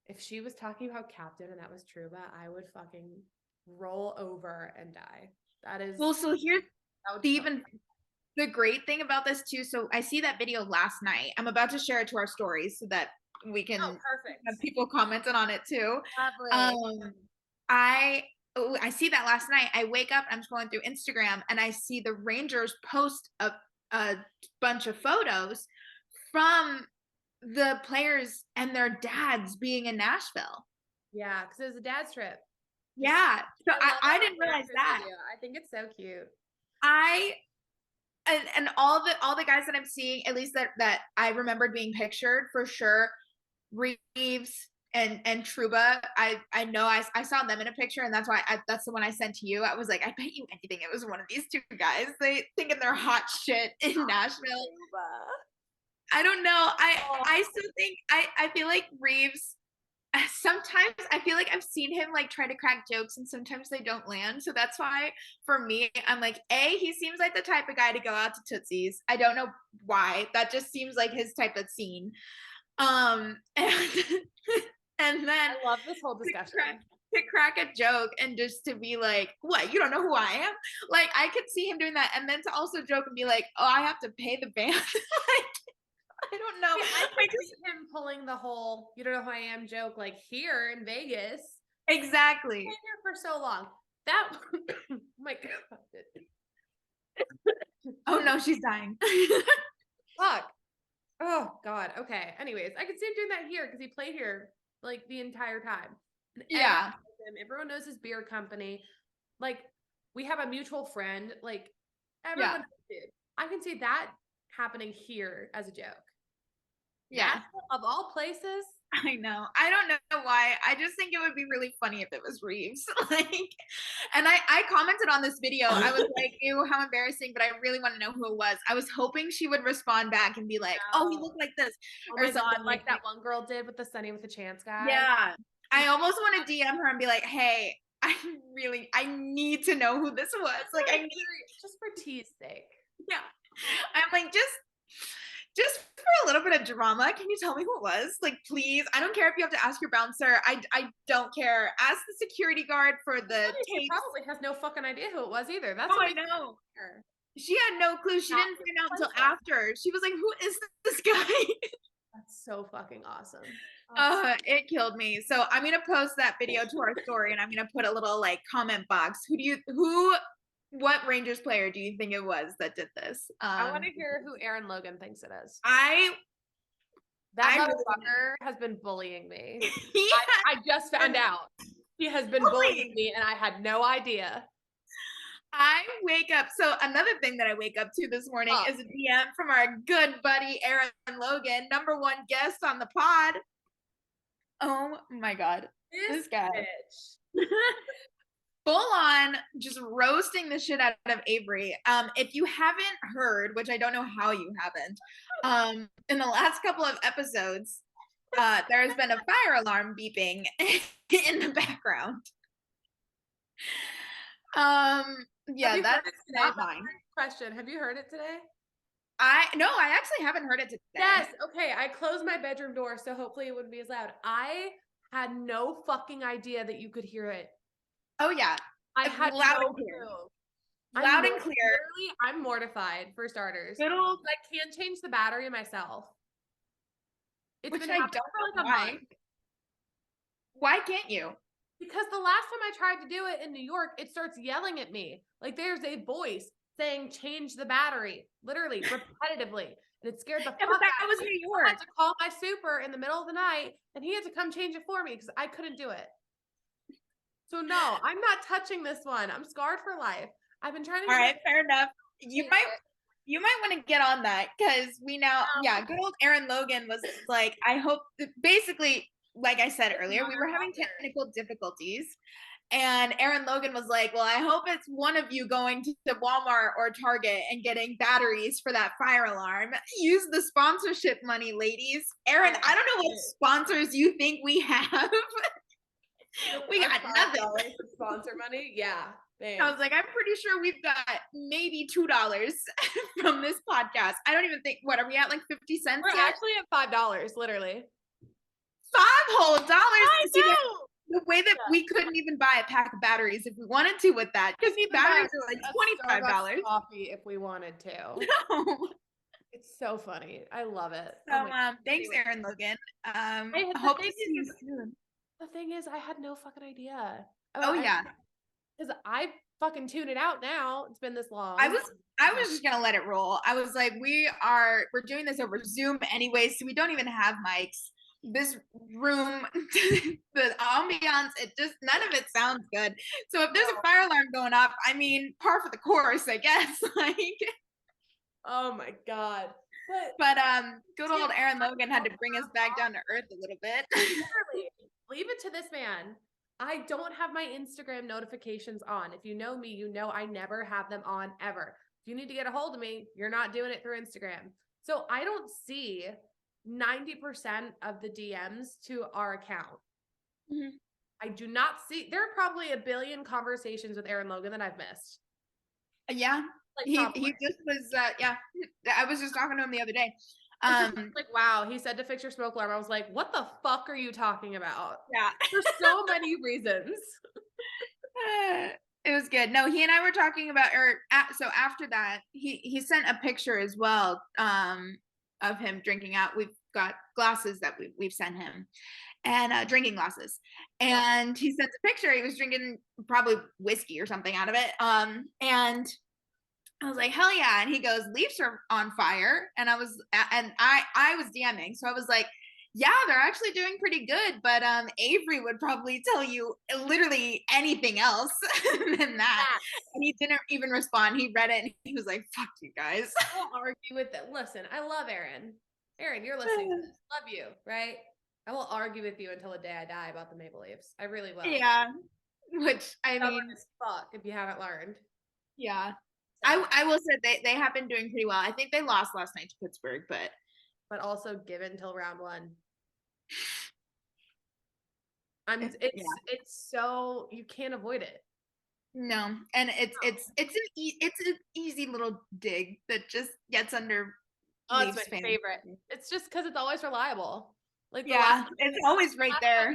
Speaker 2: if she was talking about Captain and that was Truba, I would fucking roll over and die. That is
Speaker 1: Well, so here's
Speaker 2: that would
Speaker 1: the
Speaker 2: kill
Speaker 1: even
Speaker 2: me.
Speaker 1: the great thing about this too. So I see that video last night. I'm about to share it to our stories so that we can
Speaker 2: Oh, perfect.
Speaker 1: have people commenting on it too.
Speaker 2: Lovely.
Speaker 1: I I see that last night. I wake up, I'm scrolling through Instagram, and I see the Rangers post a bunch of photos from the players and their dads being in Nashville.
Speaker 2: Yeah, because it was a dad's trip.
Speaker 1: Yeah. So
Speaker 2: love
Speaker 1: I
Speaker 2: that
Speaker 1: didn't realize that.
Speaker 2: video. I think it's so cute.
Speaker 1: I and all the guys that I'm seeing, at least that I remembered being pictured for sure, Reeves and Truba. I know I saw them in a picture, and that's why that's the one I sent to you. I was like, I bet you anything it was one of these two guys. They thinking they're hot shit in Nashville.
Speaker 2: Truba.
Speaker 1: I don't know. I still think I feel like Reeves. Sometimes I feel like I've seen him like try to crack jokes and sometimes they don't land. So that's why for me, I'm like, he seems like the type of guy to go out to Tootsie's. I don't know why. That just seems like his type of scene. And, and then
Speaker 2: I love this whole discussion.
Speaker 1: To crack a joke and just to be like, what, you don't know who I am? Like I could see him doing that. And then to also joke and be like, oh, I have to pay the band. Like, I don't know.
Speaker 2: I could see him pulling the whole "you don't know who I am" joke like here in Vegas.
Speaker 1: Exactly.
Speaker 2: Been here for so long. That oh my god.
Speaker 1: Oh no, she's dying.
Speaker 2: Fuck. Oh god. Okay. Anyways, I could see him doing that here because he played here like the entire time. And
Speaker 1: Yeah.
Speaker 2: everyone knows his beer company. Like we have a mutual friend. Like everyone did. I can see that happening here as a joke.
Speaker 1: Yeah.
Speaker 2: Nashville, of all places.
Speaker 1: I know. I don't know why. I just think it would be really funny if it was Reeves. Like, and I commented on this video. I was like, ew, how embarrassing, but I really want to know who it was. I was hoping she would respond back and be like, oh, he looked like this.
Speaker 2: Oh my god, like that one girl did with the Sunny with a Chance guy.
Speaker 1: Yeah. I almost want to DM her and be like, hey, I need to know who this was. Like I need
Speaker 2: just for tease sake.
Speaker 1: Yeah. I'm like, just for a little bit of drama, can you tell me who it was? Like, please. I don't care if you have to ask your bouncer. I don't care. Ask the security guard for the
Speaker 2: She probably has no fucking idea who it was either. That's
Speaker 1: I know. She had no clue. She didn't find out until after. She was like, who is this guy?
Speaker 2: That's so fucking awesome.
Speaker 1: It killed me. So I'm gonna post that video to our story and I'm gonna put a little like comment box. What Rangers player do you think it was that did this?
Speaker 2: I want to hear who Aaron Logan thinks it is.
Speaker 1: That
Speaker 2: motherfucker has been bullying me. I just found out. He has been bullying me and I had no idea.
Speaker 1: I wake up. So another thing that I wake up to this morning is a DM from our good buddy, Aaron Logan, number one guest on the pod. Oh my God. This guy. Full on just roasting the shit out of Avery. If you haven't heard, which I don't know how you haven't, in the last couple of episodes, there has been a fire alarm beeping in the background. Yeah, that's not mine.
Speaker 2: Question. Have you heard it today?
Speaker 1: No, I actually haven't heard it today.
Speaker 2: Yes. Okay. I closed my bedroom door, so hopefully it wouldn't be as loud. I had no fucking idea that you could hear it.
Speaker 1: Oh yeah.
Speaker 2: I had
Speaker 1: loud
Speaker 2: no
Speaker 1: and clear.
Speaker 2: Clue.
Speaker 1: Loud and clear.
Speaker 2: Literally, I'm mortified for starters. I can't change the battery myself. It's been happening for like a month.
Speaker 1: Why can't you?
Speaker 2: Because the last time I tried to do it in New York, it starts yelling at me. Like there's a voice saying change the battery, literally repetitively. And it scared the fuck out of me. That was New York. I had to call my super in the middle of the night and he had to come change it for me because I couldn't do it. So no, I'm not touching this one. I'm scarred for life. I've been trying to.
Speaker 1: All right, fair enough. You might want to get on that because we now, good old Aaron Logan was like, I hope basically, like I said earlier, we were having technical difficulties And Aaron Logan was like, well, I hope it's one of you going to Walmart or Target and getting batteries for that fire alarm. Use the sponsorship money, ladies. Aaron, I don't know what sponsors you think we have. We got nothing.
Speaker 2: Sponsor money? Yeah. Thanks.
Speaker 1: I was like, I'm pretty sure we've got maybe $2 from this podcast. I don't even think, what are we at, like 50 cents?
Speaker 2: We're actually at $5, literally.
Speaker 1: $5 whole dollars.
Speaker 2: I know.
Speaker 1: The way that we couldn't even buy a pack of batteries if we wanted to with that, because the batteries are like $25.
Speaker 2: Coffee if we wanted to.
Speaker 1: No.
Speaker 2: It's so funny. I love it.
Speaker 1: So thanks, Aaron Logan. Hope to see you soon.
Speaker 2: The thing is, I had no fucking idea.
Speaker 1: Yeah.
Speaker 2: Because I fucking tune it out now. It's been this long.
Speaker 1: I was just gonna let it roll. I was like, we're doing this over Zoom anyway, so we don't even have mics. This room, the ambiance, none of it sounds good. So if there's a fire alarm going off, I mean, par for the course, I guess. Like,
Speaker 2: oh my God.
Speaker 1: But good old Aaron Logan had to bring us back down to earth a little bit.
Speaker 2: Literally, leave it to this man. I don't have my Instagram notifications on. If you know me, you know I never have them on ever. If you need to get a hold of me, you're not doing it through Instagram. So I don't see 90% of the DMs to our account. Mm-hmm. I do not see. There are probably a billion conversations with Aaron Logan that I've missed.
Speaker 1: Yeah. Like he just was, I was just talking to him the other day.
Speaker 2: Like, wow, he said to fix your smoke alarm. I was like, what the fuck are you talking about?
Speaker 1: Yeah.
Speaker 2: For so many reasons.
Speaker 1: It was good. No, he and I were talking about, so after that, he sent a picture as well of him drinking out. We've got glasses that we've sent him, and drinking glasses. And he sent a picture. He was drinking probably whiskey or something out of it. And I was like, hell yeah. And he goes, leaves are on fire. And I was DMing. So I was like, yeah, they're actually doing pretty good. But Avery would probably tell you literally anything else than that. And he didn't even respond. He read it and he was like, fuck you guys.
Speaker 2: I'll argue with it. Listen, I love Aaron. Aaron, you're listening to this. Love you, right? I will argue with you until the day I die about the Maple Leafs. I really will.
Speaker 1: Yeah. Which, I mean,
Speaker 2: as fuck if you haven't learned.
Speaker 1: Yeah. I will say they have been doing pretty well. I think they lost last night to Pittsburgh, but
Speaker 2: also given till round 1. It's so you can't avoid it.
Speaker 1: No, and it's an easy little dig that just gets under.
Speaker 2: Oh, it's my favorite. It's just because it's always reliable. Like
Speaker 1: it's always right there.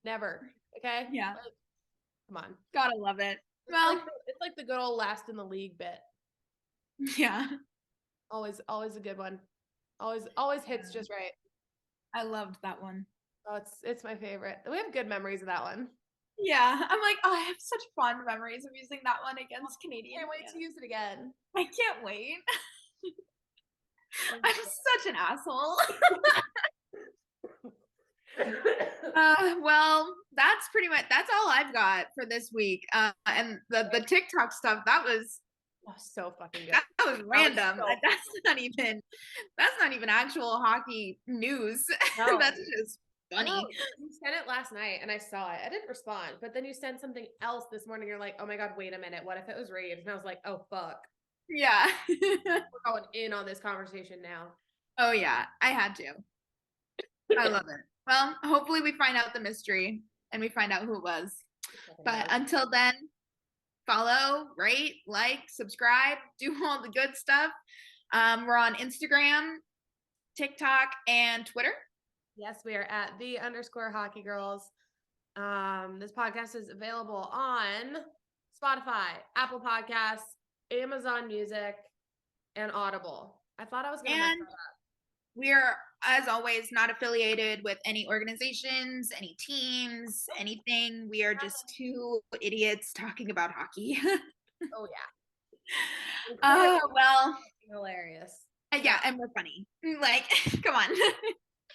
Speaker 2: Never. Okay.
Speaker 1: Yeah.
Speaker 2: Like, come on.
Speaker 1: Gotta love it.
Speaker 2: It's like the good old last in the league bit.
Speaker 1: Yeah.
Speaker 2: Always a good one. Always hits just right.
Speaker 1: I loved that one.
Speaker 2: Oh, it's my favorite. We have good memories of that one.
Speaker 1: Yeah. I'm like, oh, I have such fond memories of using that one against Canadian.
Speaker 2: I can't wait to use it again.
Speaker 1: I can't wait. I'm such an asshole. Well, that's all I've got for this week. And the TikTok stuff, that was
Speaker 2: so fucking good.
Speaker 1: That was random. That's not even actual hockey news. No. That's just funny.
Speaker 2: You sent it last night and I saw it. I didn't respond, but then you sent something else this morning. You're like, oh my God, wait a minute. What if it was Reed? And I was like, oh fuck.
Speaker 1: Yeah.
Speaker 2: We're going in on this conversation now.
Speaker 1: Oh yeah, I had to. I love it. Well, hopefully we find out the mystery and we find out who it was. But until then, follow, rate, like, subscribe, do all the good stuff. We're on Instagram, TikTok, and Twitter.
Speaker 2: Yes, we are at _hockey girls. This podcast is available on Spotify, Apple Podcasts, Amazon Music, and Audible. I thought I was going to mess that up.
Speaker 1: We're, as always, not affiliated with any organizations, any teams, anything. We are just two idiots talking about hockey.
Speaker 2: Oh, yeah.
Speaker 1: Well.
Speaker 2: Hilarious.
Speaker 1: Yeah, and we're funny. Like, come on.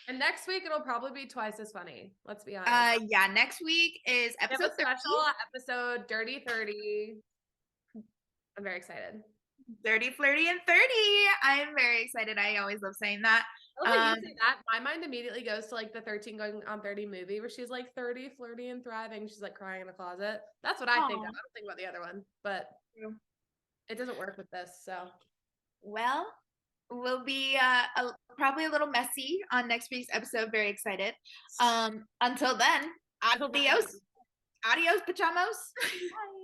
Speaker 2: And next week, it'll probably be twice as funny. Let's be honest.
Speaker 1: Yeah, next week is episode 30.
Speaker 2: Special episode, Dirty 30. I'm very excited.
Speaker 1: Dirty, flirty, and 30. I'm very excited. I always love saying that.
Speaker 2: I love that you say that. My mind immediately goes to like the 13 going on 30 movie where she's like 30, flirty, and thriving. She's like crying in a closet. That's what I think of. I don't think about the other one, but it doesn't work with this. So,
Speaker 1: well, we'll be probably a little messy on next week's episode. Very excited. Until then, adios. Adios, pajamos.
Speaker 2: bye.